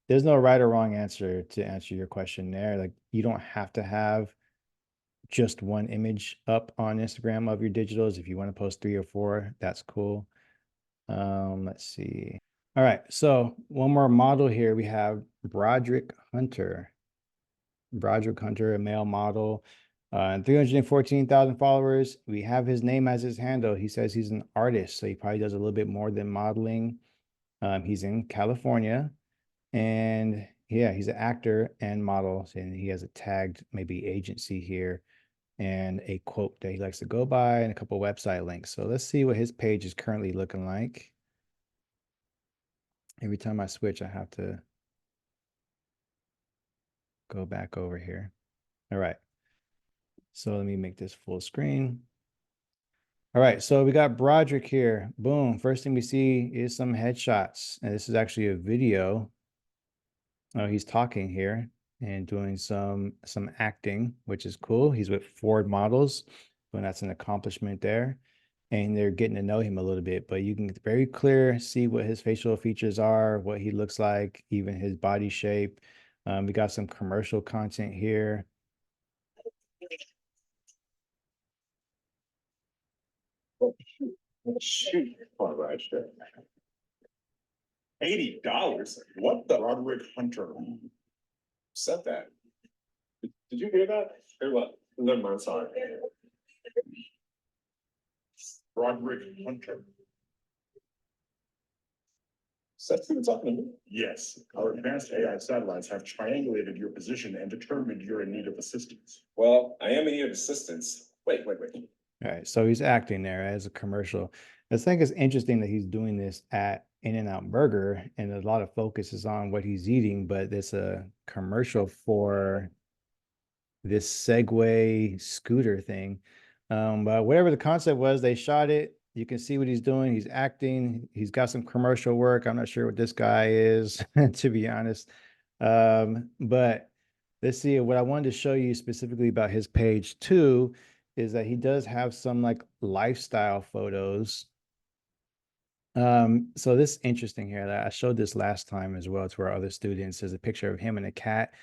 there's no right or wrong answer to answer your question there. Like you don't have to have just one image up on Instagram of your digitals. If you want to post 3 or 4, that's cool. Let's see. All right, so one more model here. We have Broderick Hunter. Broderick Hunter, a male model, 314,000 followers. We have his name as his handle. He says he's an artist, so he probably does a little bit more than modeling. He's in California, and yeah, he's an actor and model, and he has a tagged maybe agency here and a quote that he likes to go by and a couple website links. So let's see what his page is currently looking like. Every time I switch, I have to go back over here. All right. So let me make this full screen. All right, so we got Broderick here. Boom. First thing we see is some headshots. And this is actually a video. Oh, he's talking here and doing some acting, which is cool. He's with Ford Models, and that's an accomplishment there. And they're getting to know him a little bit, but you can very clear see what his facial features are, what he looks like, even his body shape. We got some commercial content here. Shoot. All right. $80? What the? Broderick Hunter. Said that. Did you hear that? Hear what? Never mind, sorry. Broderick Hunter. Is that who talking to me? Yes. Our advanced AI satellites have triangulated your position and determined you're in need of assistance. Well, I am in need of assistance. Wait. All right, so he's acting there as a commercial. I think it's interesting that he's doing this at In-N-Out Burger, and a lot of focus is on what he's eating, but it's a commercial for this Segway scooter thing. But whatever the concept was, they shot it. You can see what he's doing. He's acting. He's got some commercial work. I'm not sure what this guy is, to be honest. But let's see. What I wanted to show you specifically about his page too is that he does have some like lifestyle photos. So this is interesting here that I showed this last time as well to our other students. There's a picture of him and a cat.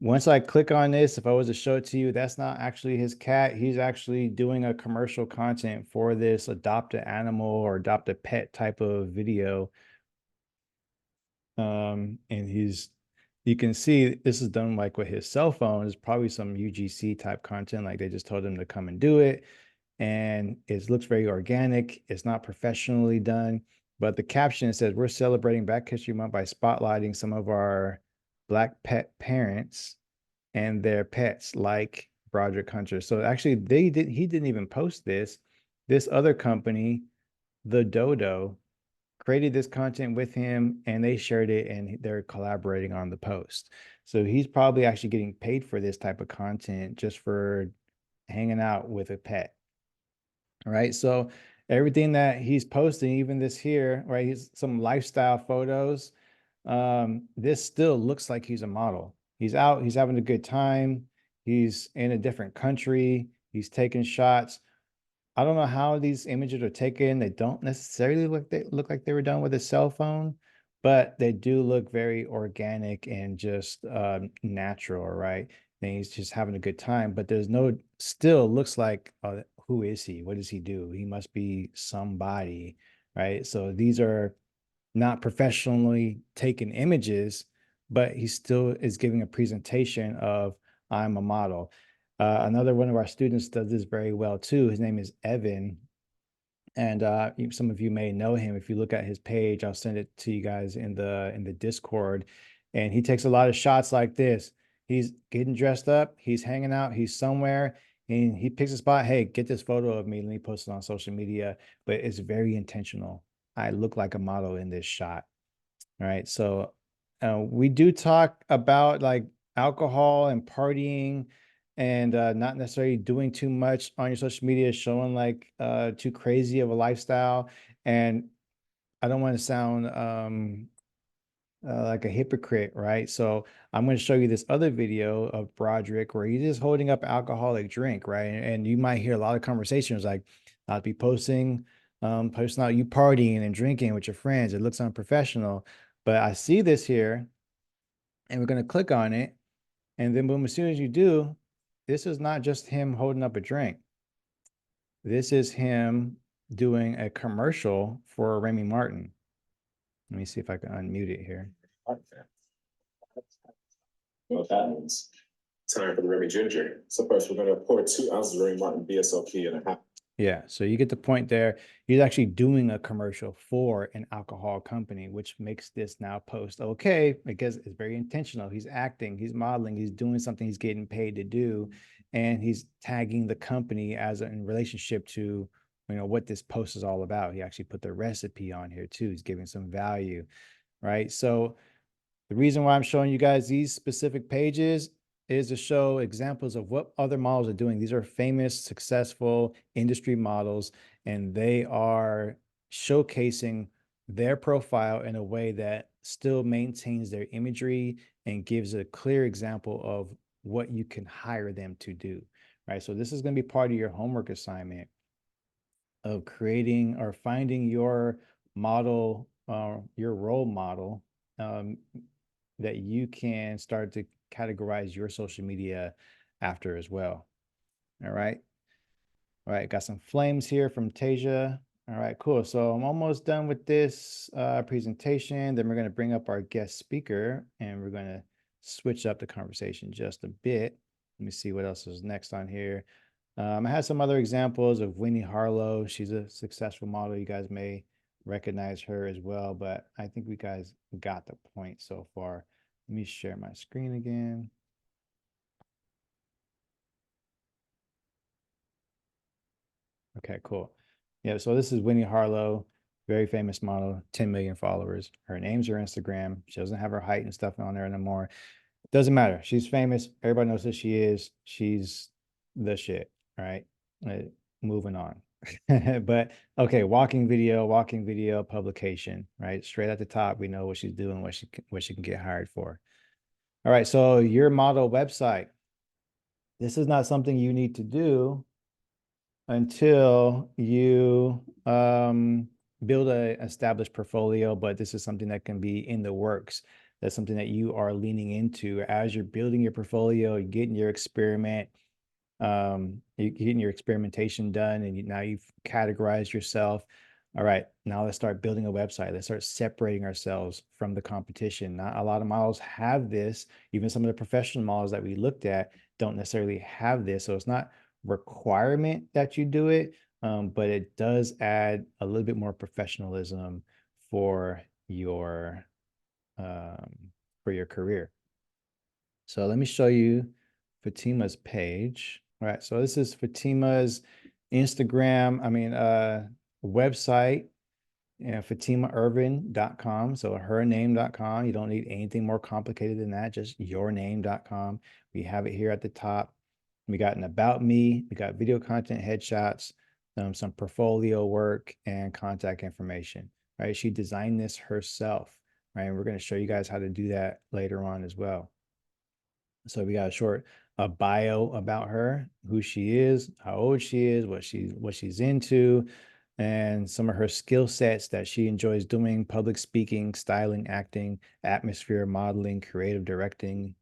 Once I click on this, if I was to show it to you, that's not actually his cat. He's actually doing a commercial content for this adopt an animal or adopt a pet type of video. And you can see this is done like with his cell phone. It's probably some UGC type content, like they just told him to come and do it. And it looks very organic. It's not professionally done. But the caption says, "We're celebrating Black History Month by spotlighting some of our Black pet parents and their pets like Broderick Hunter." So actually he didn't even post this. This other company, The Dodo, created this content with him and they shared it and they're collaborating on the post. So he's probably actually getting paid for this type of content just for hanging out with a pet. All right. So everything that he's posting, even this here, right? He's some lifestyle photos. This still looks like he's a model. He's out, he's having a good time, he's in a different country, he's taking shots. I don't know how these images are taken. They don't necessarily look like they were done with a cell phone, but they do look very organic and just natural, right? And he's just having a good time, but there's no still looks like who is he? What does he do? He must be somebody, right? So these are not professionally taken images, but he still is giving a presentation of I'm a model. Another one of our students does this very well too. His name is Evan. And some of you may know him. If you look at his page, I'll send it to you guys in the Discord. And he takes a lot of shots like this. He's getting dressed up, he's hanging out, he's somewhere, and he picks a spot. Hey, get this photo of me. Let me post it on social media. But it's very intentional. I look like a model in this shot. All right. So we do talk about like alcohol and partying and not necessarily doing too much on your social media, showing like too crazy of a lifestyle. And I don't want to sound like a hypocrite, right? So I'm going to show you this other video of Broderick where he's just holding up alcoholic drink, right? And you might hear a lot of conversations like, not be posting out you partying and drinking with your friends. It looks unprofessional. But I see this here, and we're going to click on it. And then boom, as soon as you do, this is not just him holding up a drink. This is him doing a commercial for Remy Martin. Let me see if I can unmute it here. Well, that means time for the Remy Ginger. So first, we're gonna pour 2 ounces of Remy Martin VSOP and a half. Yeah, so you get the point there. He's actually doing a commercial for an alcohol company, which makes this now post okay because it's very intentional. He's acting, he's modeling, he's doing something he's getting paid to do, and he's tagging the company as in relationship to what this post is all about. He actually put the recipe on here too. He's giving some value, right? So the reason why I'm showing you guys these specific pages is to show examples of what other models are doing. These are famous, successful industry models, and they are showcasing their profile in a way that still maintains their imagery and gives a clear example of what you can hire them to do, right? So this is going to be part of your homework assignment of creating or finding your model, your role model, that you can start to categorize your social media after as well. All right. All right. Got some flames here from Tasia. All right, cool. So I'm almost done with this presentation. Then we're going to bring up our guest speaker and we're going to switch up the conversation just a bit. Let me see what else is next on here. I had some other examples of Winnie Harlow. She's a successful model. You guys may recognize her as well, but I think we guys got the point so far. Let me share my screen again. Okay, cool. Yeah, so this is Winnie Harlow, very famous model, 10 million followers. Her name's her Instagram. She doesn't have her height and stuff on there anymore. Doesn't matter. She's famous. Everybody knows who she is. She's the shit, right? Moving on. But okay, walking video publication, right? Straight at the top, we know what she's doing, what she can get hired for. All right, so your model website. This is not something you need to do until you build a established portfolio, but this is something that can be in the works. That's something that you are leaning into as you're building your portfolio, you're getting your you're getting your experimentation done, and now you've categorized yourself. All right, now let's start building a website. Let's start separating ourselves from the competition. Not a lot of models have this. Even some of the professional models that we looked at don't necessarily have this. So it's not requirement that you do it, but it does add a little bit more professionalism for your career. So let me show you Fatima's page. All right, so this is Fatima's Instagram, website, FatimaIrvin.com. So hername.com. You don't need anything more complicated than that, just yourname.com. We have it here at the top. We got an about me, we got video content, headshots, some portfolio work, and contact information, right? She designed this herself, right? And we're going to show you guys how to do that later on as well. So we got a bio about her, who she is, how old she is, what she's into, and some of her skill sets that she enjoys doing: public speaking, styling, acting, atmosphere modeling, creative directing,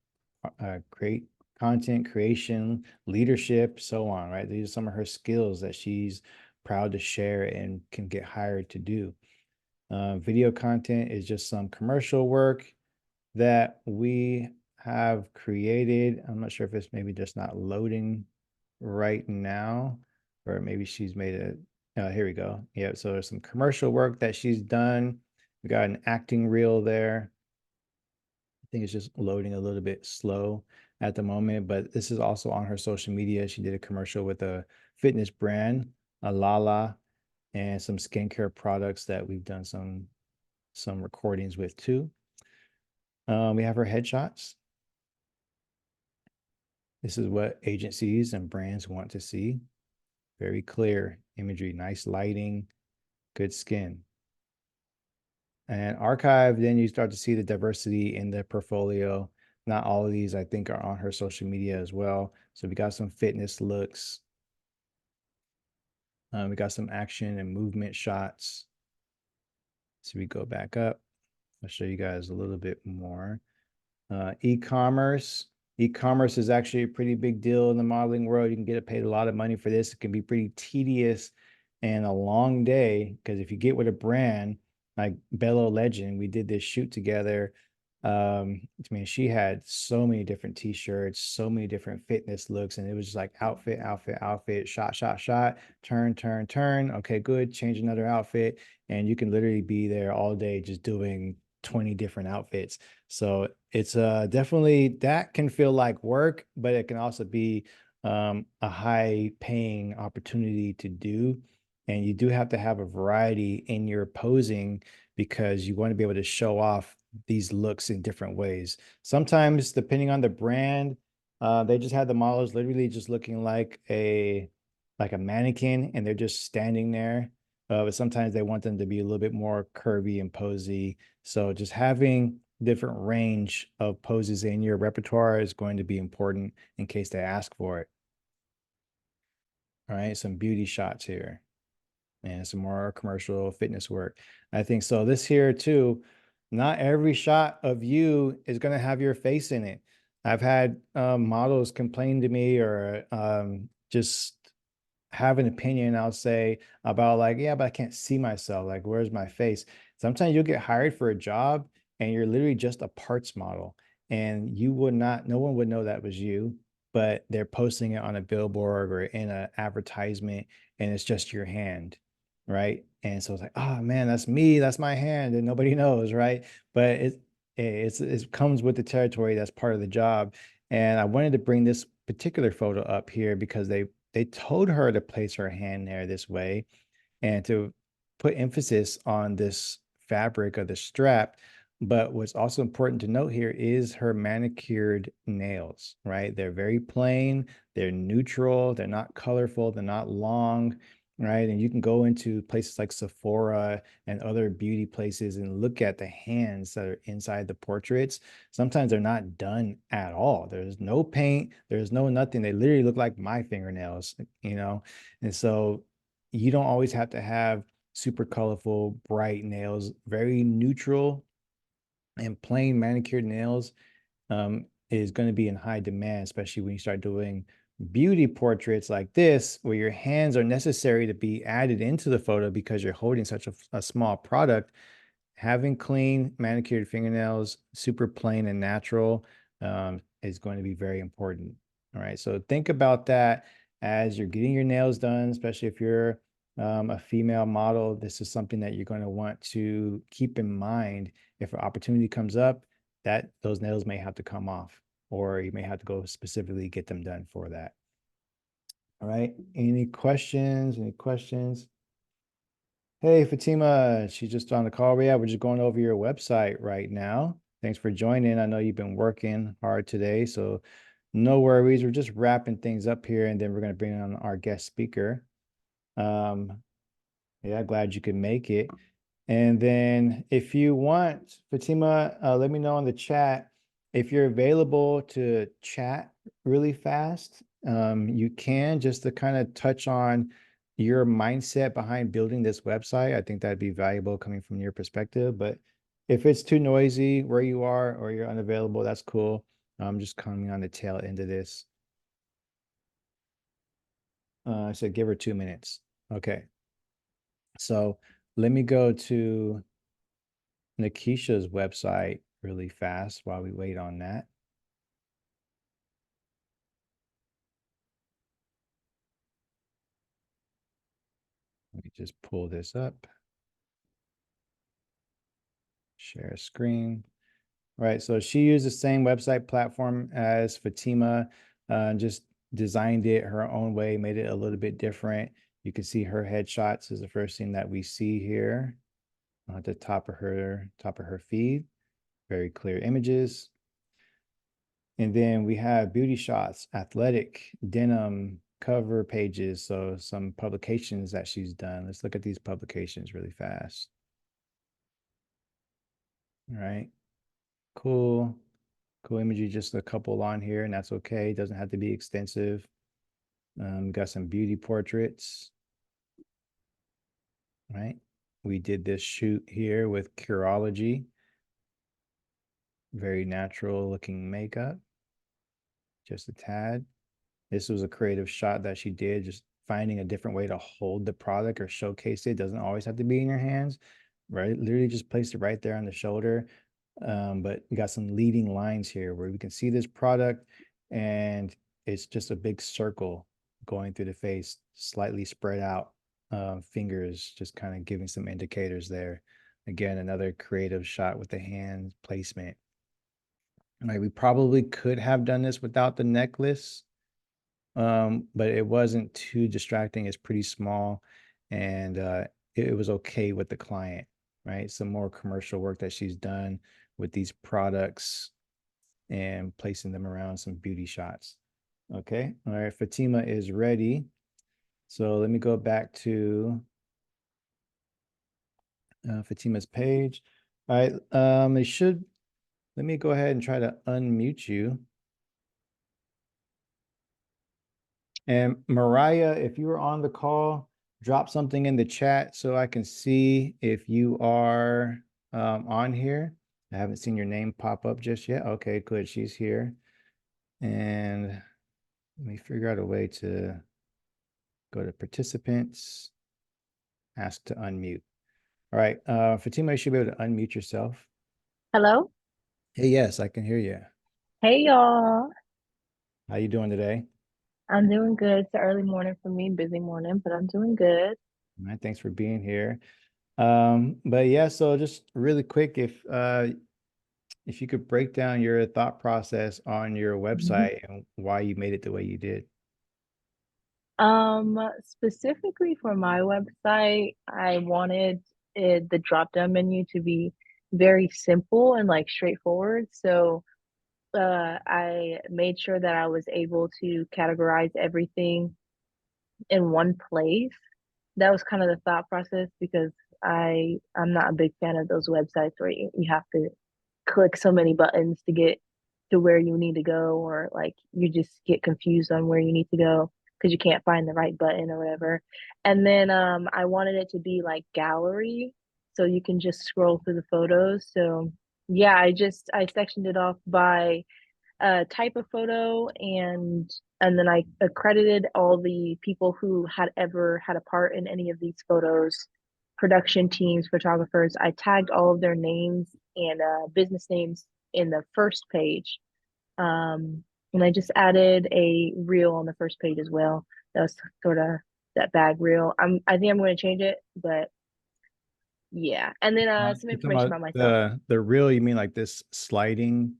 content creation, leadership, so on, right? These are some of her skills that she's proud to share and can get hired to do. Video content is just some commercial work that we have created. I'm not sure if it's maybe just not loading right now, or maybe she's made it. Here we go. Yeah, so there's some commercial work that she's done. We got an acting reel there. I think it's just loading a little bit slow at the moment, but this is also on her social media. She did a commercial with a fitness brand, Lala, and some skincare products that we've done some recordings with too. We have her headshots. This is what agencies and brands want to see. Very clear imagery, nice lighting, good skin. And archive, then you start to see the diversity in the portfolio. Not all of these, I think, are on her social media as well. So we got some fitness looks. We got some action and movement shots. So we go back up. I'll show you guys a little bit more. E-commerce. E-commerce is actually a pretty big deal in the modeling world. You can get paid a lot of money for this. It can be pretty tedious and a long day, because if you get with a brand like Bello Legend, we did this shoot together. I mean, she had so many different t-shirts, so many different fitness looks, and it was just like outfit, outfit, outfit, shot, shot, shot, turn, turn, turn. Okay, good. Change another outfit. And you can literally be there all day just doing 20 different outfits. So it's definitely that can feel like work, but it can also be a high paying opportunity to do. And you do have to have a variety in your posing because you want to be able to show off these looks in different ways. Sometimes, depending on the brand, they just have the models literally just looking like a mannequin, and they're just standing there. But sometimes they want them to be a little bit more curvy and posy. So just having different range of poses in your repertoire is going to be important in case they ask for it. All right, some beauty shots here and some more commercial fitness work. I think so. This here too, not every shot of you is going to have your face in it. I've had models complain to me or just have an opinion, I'll say, about like, yeah, but I can't see myself. Like, where's my face? Sometimes you'll get hired for a job and you're literally just a parts model and you would not, no one would know that was you, but they're posting it on a billboard or in an advertisement and it's just your hand, right? And so it's like, oh man, that's me, that's my hand, and nobody knows, right? But it comes with the territory. That's part of the job. And I wanted to bring this particular photo up here because they told her to place her hand there this way and to put emphasis on this fabric of the strap. But what's also important to note here is her manicured nails, right? They're very plain, they're neutral, they're not colorful, they're not long, right? And you can go into places like Sephora and other beauty places and look at the hands that are inside the portraits. Sometimes they're not done at all. There's no paint, there's no nothing. They literally look like my fingernails, you know? And so you don't always have to have super colorful, bright nails. Very neutral and plain manicured nails is going to be in high demand, especially when you start doing beauty portraits like this, where your hands are necessary to be added into the photo because you're holding such a small product. Having clean manicured fingernails, super plain and natural, is going to be very important. All right, so think about that as you're getting your nails done, especially if you're a female model. This is something that you're going to want to keep in mind. If an opportunity comes up, that those nails may have to come off, or you may have to go specifically get them done for that. All right, any questions? Any questions? Hey, Fatima, she's just on the call. Yeah, we're just going over your website right now. Thanks for joining. I know you've been working hard today, so no worries. We're just wrapping things up here, and then we're going to bring on our guest speaker. Yeah, glad you could make it. And then if you want, Fatima, let me know in the chat if you're available to chat really fast. You can, just to kind of touch on your mindset behind building this website. I think that'd be valuable coming from your perspective. But if it's too noisy where you are or you're unavailable, that's cool. I'm just coming on the tail end of this. I said give her 2 minutes. Okay. So let me go to Nikisha's website really fast while we wait on that. Let me just pull this up. Share screen. Right, so she used the same website platform as Fatima, just designed it her own way, made it a little bit different. You can see her headshots is the first thing that we see here at the top of her feed. Very clear images. And then we have beauty shots, athletic, denim, cover pages. So some publications that she's done. Let's look at these publications really fast. All right, cool. Cool imagery, just a couple on here, and that's okay. It doesn't have to be extensive. Got some beauty portraits. Right. We did this shoot here with Curology. Very natural looking makeup. Just a tad. This was a creative shot that she did, just finding a different way to hold the product or showcase it. Doesn't always have to be in your hands. right? Literally just placed it right there on the shoulder. But we got some leading lines here where we can see this product, and it's just a big circle going through the face, slightly spread out fingers, just kind of giving some indicators there. Again, another creative shot with the hand placement. Right, we probably could have done this without the necklace, but it wasn't too distracting. It's pretty small, and it was okay with the client, right? Some more commercial work that she's done with these products and placing them around some beauty shots. Okay, all right, Fatima is ready. So let me go back to Fatima's page. All right, it should, let me go ahead and try to unmute you. And Mariah, if you were on the call, drop something in the chat so I can see if you are on here. I haven't seen your name pop up just yet. Okay, good. She's here. And let me figure out a way to go to participants, ask to unmute. All right, Fatima, you should be able to unmute yourself. Hello? Hey, yes, I can hear you. Hey y'all. How you doing today? I'm doing good. It's an early morning for me, busy morning, but I'm doing good. All right, thanks for being here. But yeah, so just really quick, if you could break down your thought process on your website and why you made it the way you did. Specifically for my website, I wanted the drop-down menu to be very simple and like straightforward. So I made sure that I was able to categorize everything in one place. That was kind of the thought process because I'm not a big fan of those websites where you have to click so many buttons to get to where you need to go, or like you just get confused on where you need to go because you can't find the right button or whatever. And then I wanted it to be like gallery, so you can just scroll through the photos. So yeah, I sectioned it off by type of photo, and then I accredited all the people who had ever had a part in any of these photos, production teams, photographers. I tagged all of their names and business names in the first page. And I just added a reel on the first page as well. That was sort of that bag reel. I think I'm going to change it, but yeah. And then some You're talking information about myself. the reel, you mean like this sliding?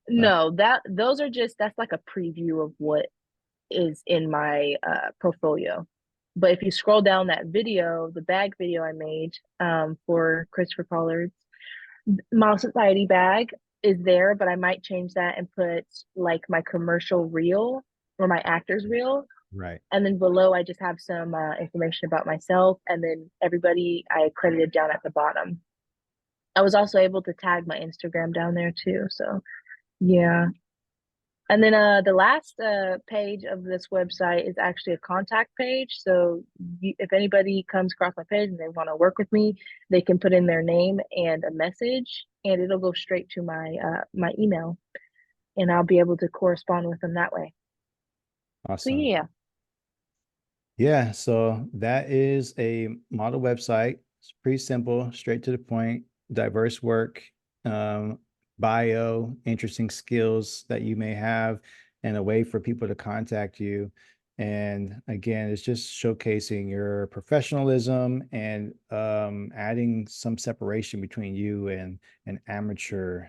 No, those are just, that's like a preview of what is in my portfolio. But if you scroll down that video, the bag video I made for Christopher Pollard's Model Society bag is there, but I might change that and put like my commercial reel or my actor's reel. Right. And then below, I just have some information about myself, and then everybody I credited down at the bottom. I was also able to tag my Instagram down there too. So yeah. And then the last page of this website is actually a contact page. So if anybody comes across my page and they want to work with me, they can put in their name and a message, and it'll go straight to my email, and I'll be able to correspond with them that way. So Awesome. yeah. Yeah, so that is a model website. It's pretty simple, straight to the point, diverse work, bio, interesting skills that you may have, and a way for people to contact you. And again, it's just showcasing your professionalism and adding some separation between you and an amateur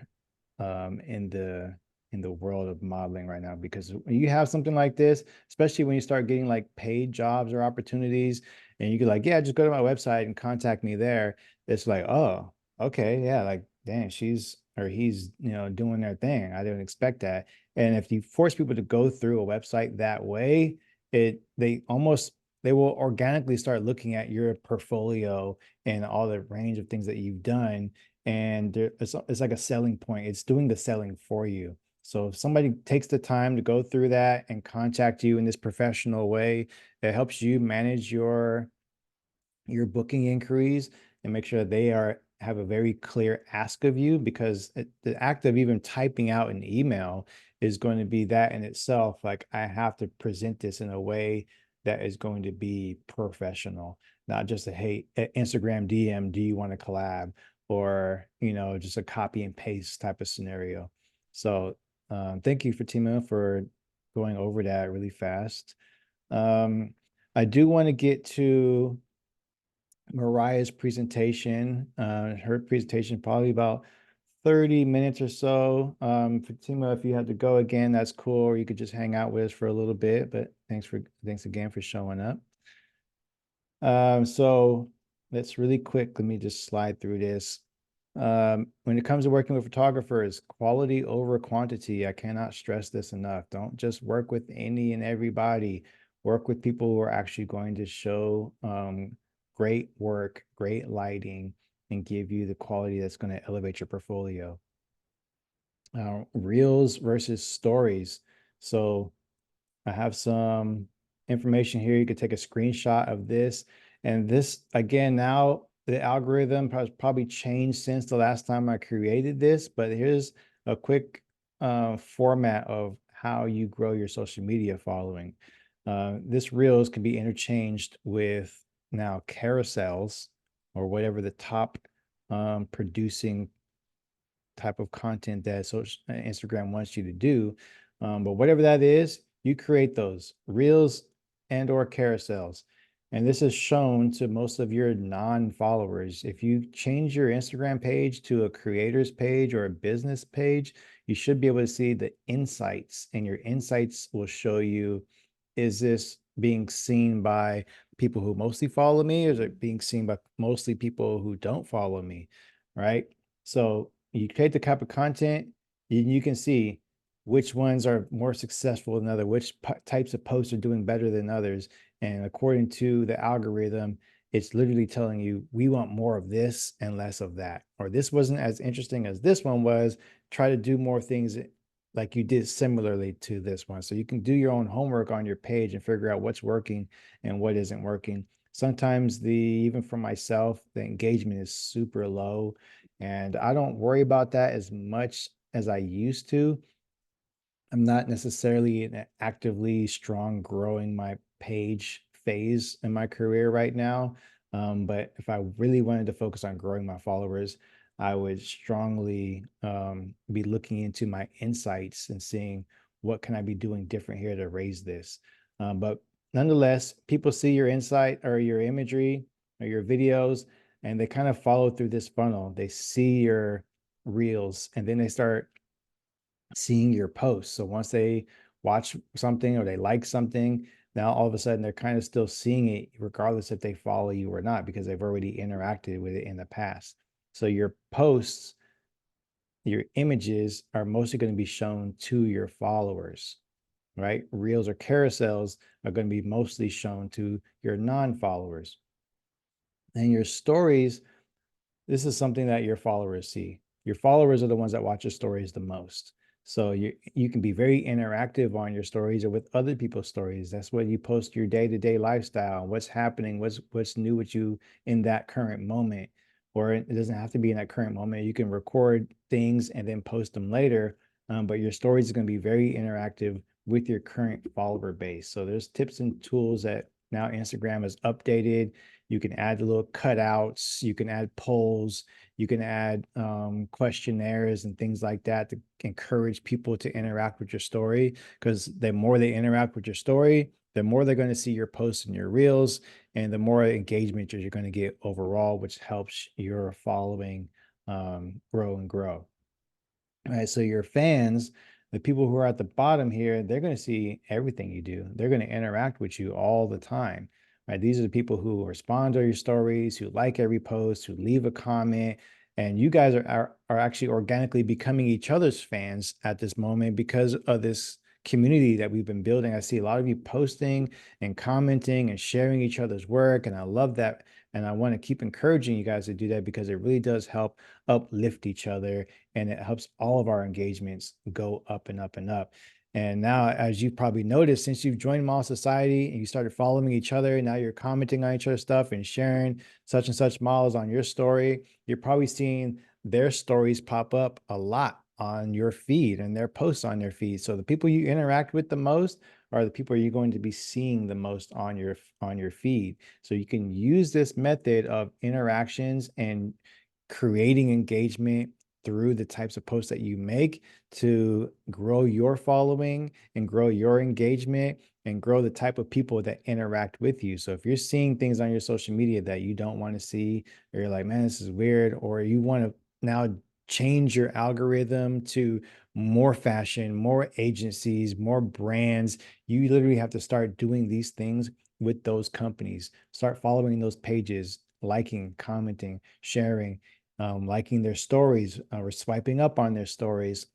in the world of modeling right now. Because when you have something like this, especially when you start getting like paid jobs or opportunities, and you could like, yeah, just go to my website and contact me there. It's like, oh, okay, yeah, like, dang, she's or he's, doing their thing. I didn't expect that. And if you force people to go through a website that way, they will organically start looking at your portfolio and all the range of things that you've done. And it's like a selling point. It's doing the selling for you. So if somebody takes the time to go through that and contact you in this professional way, it helps you manage your booking inquiries and make sure they have a very clear ask of you, because the act of even typing out an email is going to be that in itself. Like, I have to present this in a way that is going to be professional. not just a, hey, Instagram DM, do you want to collab? Or, just a copy and paste type of scenario. So thank you, Fatima, for going over that really fast. I do want to get to Mariah's presentation. Her presentation probably about 30 minutes or so. Fatima, if you had to go again, that's cool. Or you could just hang out with us for a little bit. But thanks again for showing up. So let's really quick. Let me just slide through this. When it comes to working with photographers, quality over quantity. I cannot stress this enough. Don't just work with any and everybody. Work with people who are actually going to show great work, great lighting, and give you the quality that's going to elevate your portfolio. Reels versus stories. So I have some information here. You could take a screenshot of this. And this, again, now the algorithm has probably changed since the last time I created this, but here's a quick format of how you grow your social media following. This Reels can be interchanged with now carousels or whatever the top producing type of content that Instagram wants you to do. But whatever that is, you create those Reels and or carousels. And this is shown to most of your non-followers. If you change your Instagram page to a creator's page or a business page, you should be able to see the insights, and your insights will show you, is this being seen by people who mostly follow me, or is it being seen by mostly people who don't follow me, right? So you create the type of content, you can see which ones are more successful than others, which types of posts are doing better than others. And according to the algorithm, it's literally telling you, we want more of this and less of that. Or this wasn't as interesting as this one was. Try to do more things like you did similarly to this one. So you can do your own homework on your page and figure out what's working and what isn't working. Sometimes even for myself, the engagement is super low, and I don't worry about that as much as I used to. I'm not necessarily in an actively strong growing my page phase in my career right now. But if I really wanted to focus on growing my followers, I would strongly be looking into my insights and seeing what can I be doing different here to raise this. But nonetheless, people see your insight or your imagery or your videos, and they kind of follow through this funnel. They see your reels, and then they start seeing your posts. So once they watch something or they like something, now all of a sudden they're kind of still seeing it regardless if they follow you or not, because they've already interacted with it in the past. So your posts, your images are mostly going to be shown to your followers, right? Reels or carousels are going to be mostly shown to your non-followers. And your stories, this is something that your followers see. Your followers are the ones that watch your stories the most. So you can be very interactive on your stories or with other people's stories. That's what you post your day-to-day lifestyle, what's happening, what's new with you in that current moment. Or it doesn't have to be in that current moment. You can record things and then post them later. But your stories are going to be very interactive with your current follower base. So there's tips and tools that now Instagram has updated. You can add little cutouts, you can add polls, you can add questionnaires and things like that to encourage people to interact with your story, because the more they interact with your story, the more they're going to see your posts and your reels, and the more engagement you're going to get overall, which helps your following grow and grow. All right, so your fans, the people who are at the bottom here, they're going to see everything you do. They're going to interact with you all the time. Right? These are the people who respond to your stories, who like every post, who leave a comment, and you guys are actually organically becoming each other's fans at this moment because of this community that we've been building. I see a lot of you posting and commenting and sharing each other's work, and I love that. And I want to keep encouraging you guys to do that, because it really does help uplift each other, and it helps all of our engagements go up and up and up. And now, as you probably noticed, since you've joined Model Society and you started following each other, now you're commenting on each other's stuff and sharing such and such models on your story, you're probably seeing their stories pop up a lot on your feed and their posts on your feed. So the people you interact with the most are the people you're going to be seeing the most on your feed. So you can use this method of interactions and creating engagement through the types of posts that you make to grow your following and grow your engagement and grow the type of people that interact with you. So if you're seeing things on your social media that you don't want to see, or you're like, man, this is weird, or you want to now change your algorithm to more fashion, more agencies, more brands, you literally have to start doing these things with those companies. Start following those pages, liking, commenting, sharing, liking their stories, or swiping up on their stories,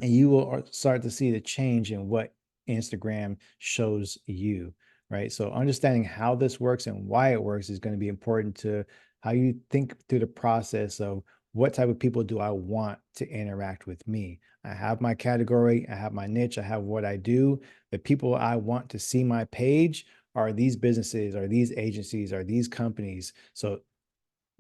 and you will start to see the change in what Instagram shows you, right? So understanding how this works and why it works is going to be important to how you think through the process of what type of people do I want to interact with me. I have my category, I have my niche, I have what I do. The people I want to see my page are these businesses, are these agencies, are these companies. So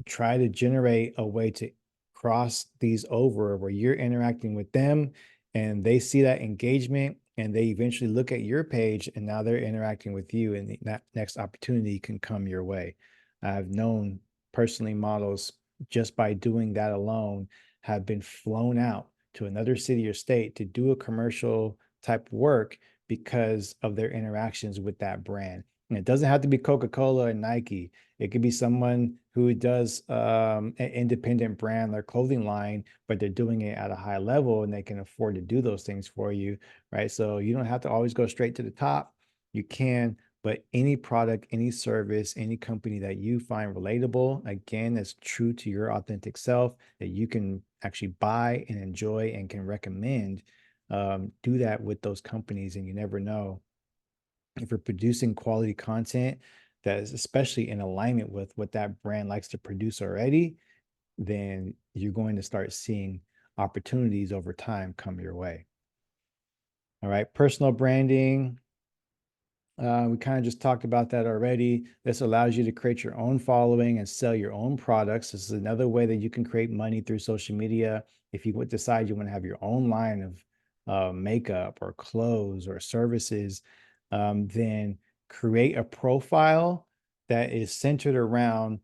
try to generate a way to cross these over where you're interacting with them and they see that engagement and they eventually look at your page and now they're interacting with you and that next opportunity can come your way. I've known personally models just by doing that alone have been flown out to another city or state to do a commercial type work because of their interactions with that brand. And it doesn't have to be Coca-Cola and Nike. It could be someone who does an independent brand or clothing line, but they're doing it at a high level and they can afford to do those things for you, right? So you don't have to always go straight to the top. You can, but any product, any service, any company that you find relatable, again, that's true to your authentic self, that you can actually buy and enjoy and can recommend, do that with those companies. And you never know if you're producing quality content that is especially in alignment with what that brand likes to produce already, then you're going to start seeing opportunities over time come your way. All right, personal branding. We kind of just talked about that already. This allows you to create your own following and sell your own products. This is another way that you can create money through social media. If you would decide you want to have your own line of makeup or clothes or services, then create a profile that is centered around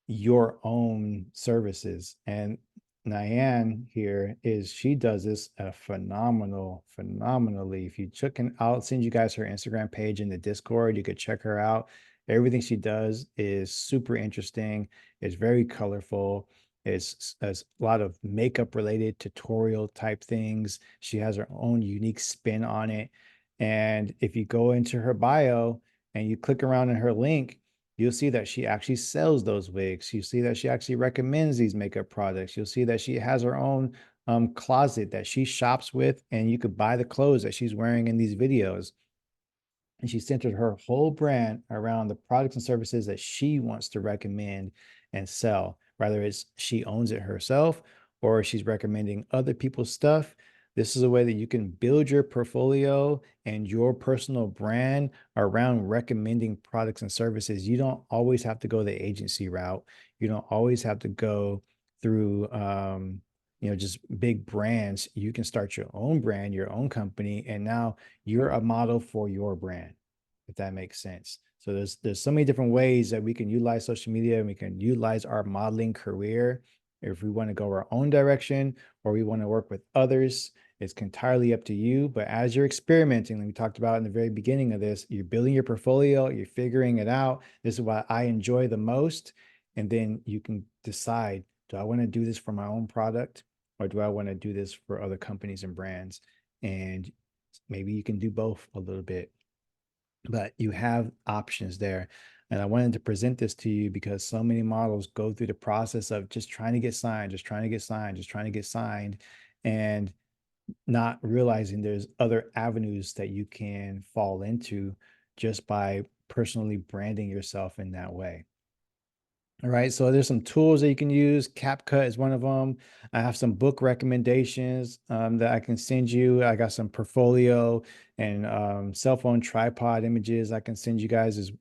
your own services. And Nyan here is she does this phenomenally. If you check in, I'll send you guys her Instagram page in the Discord. You could check her out. Everything she does is super interesting. It's very colorful. It's a lot of makeup related tutorial type things. She has her own unique spin on it. And if you go into her bio and you click around in her link, you'll see that she actually sells those wigs. You see that she actually recommends these makeup products. You'll see that she has her own closet that she shops with, and you could buy the clothes that she's wearing in these videos. And she centered her whole brand around the products and services that she wants to recommend and sell, whether it's she owns it herself or she's recommending other people's stuff. This is a way that you can build your portfolio and your personal brand around recommending products and services. You don't always have to go the agency route. You don't always have to go through just big brands. You can start your own brand, your own company, and now you're a model for your brand, if that makes sense. So there's so many different ways that we can utilize social media and we can utilize our modeling career if we want to go our own direction or we want to work with others. It's entirely up to you. But as you're experimenting, like we talked about in the very beginning of this, you're building your portfolio, you're figuring it out. This is what I enjoy the most. And then you can decide, do I want to do this for my own product or do I want to do this for other companies and brands? And maybe you can do both a little bit, but you have options there. And I wanted to present this to you because so many models go through the process of just trying to get signed, just trying to get signed, just trying to get signed, and not realizing there's other avenues that you can fall into just by personally branding yourself in that way. All right, so there's some tools that you can use. CapCut is one of them. I have some book recommendations that I can send you. I got some portfolio and cell phone tripod images I can send you guys as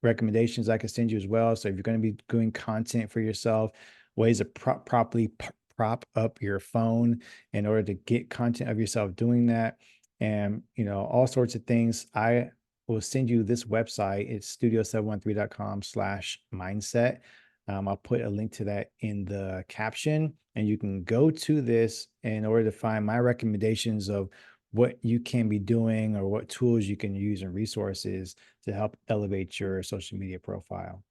recommendations I can send you as well. So if you're going to be doing content for yourself, ways to properly prop up your phone in order to get content of yourself doing that. and, all sorts of things. I will send you this website. It's studio713.com/mindset. I'll put a link to that in the caption, and you can go to this in order to find my recommendations of what you can be doing or what tools you can use and resources to help elevate your social media profile.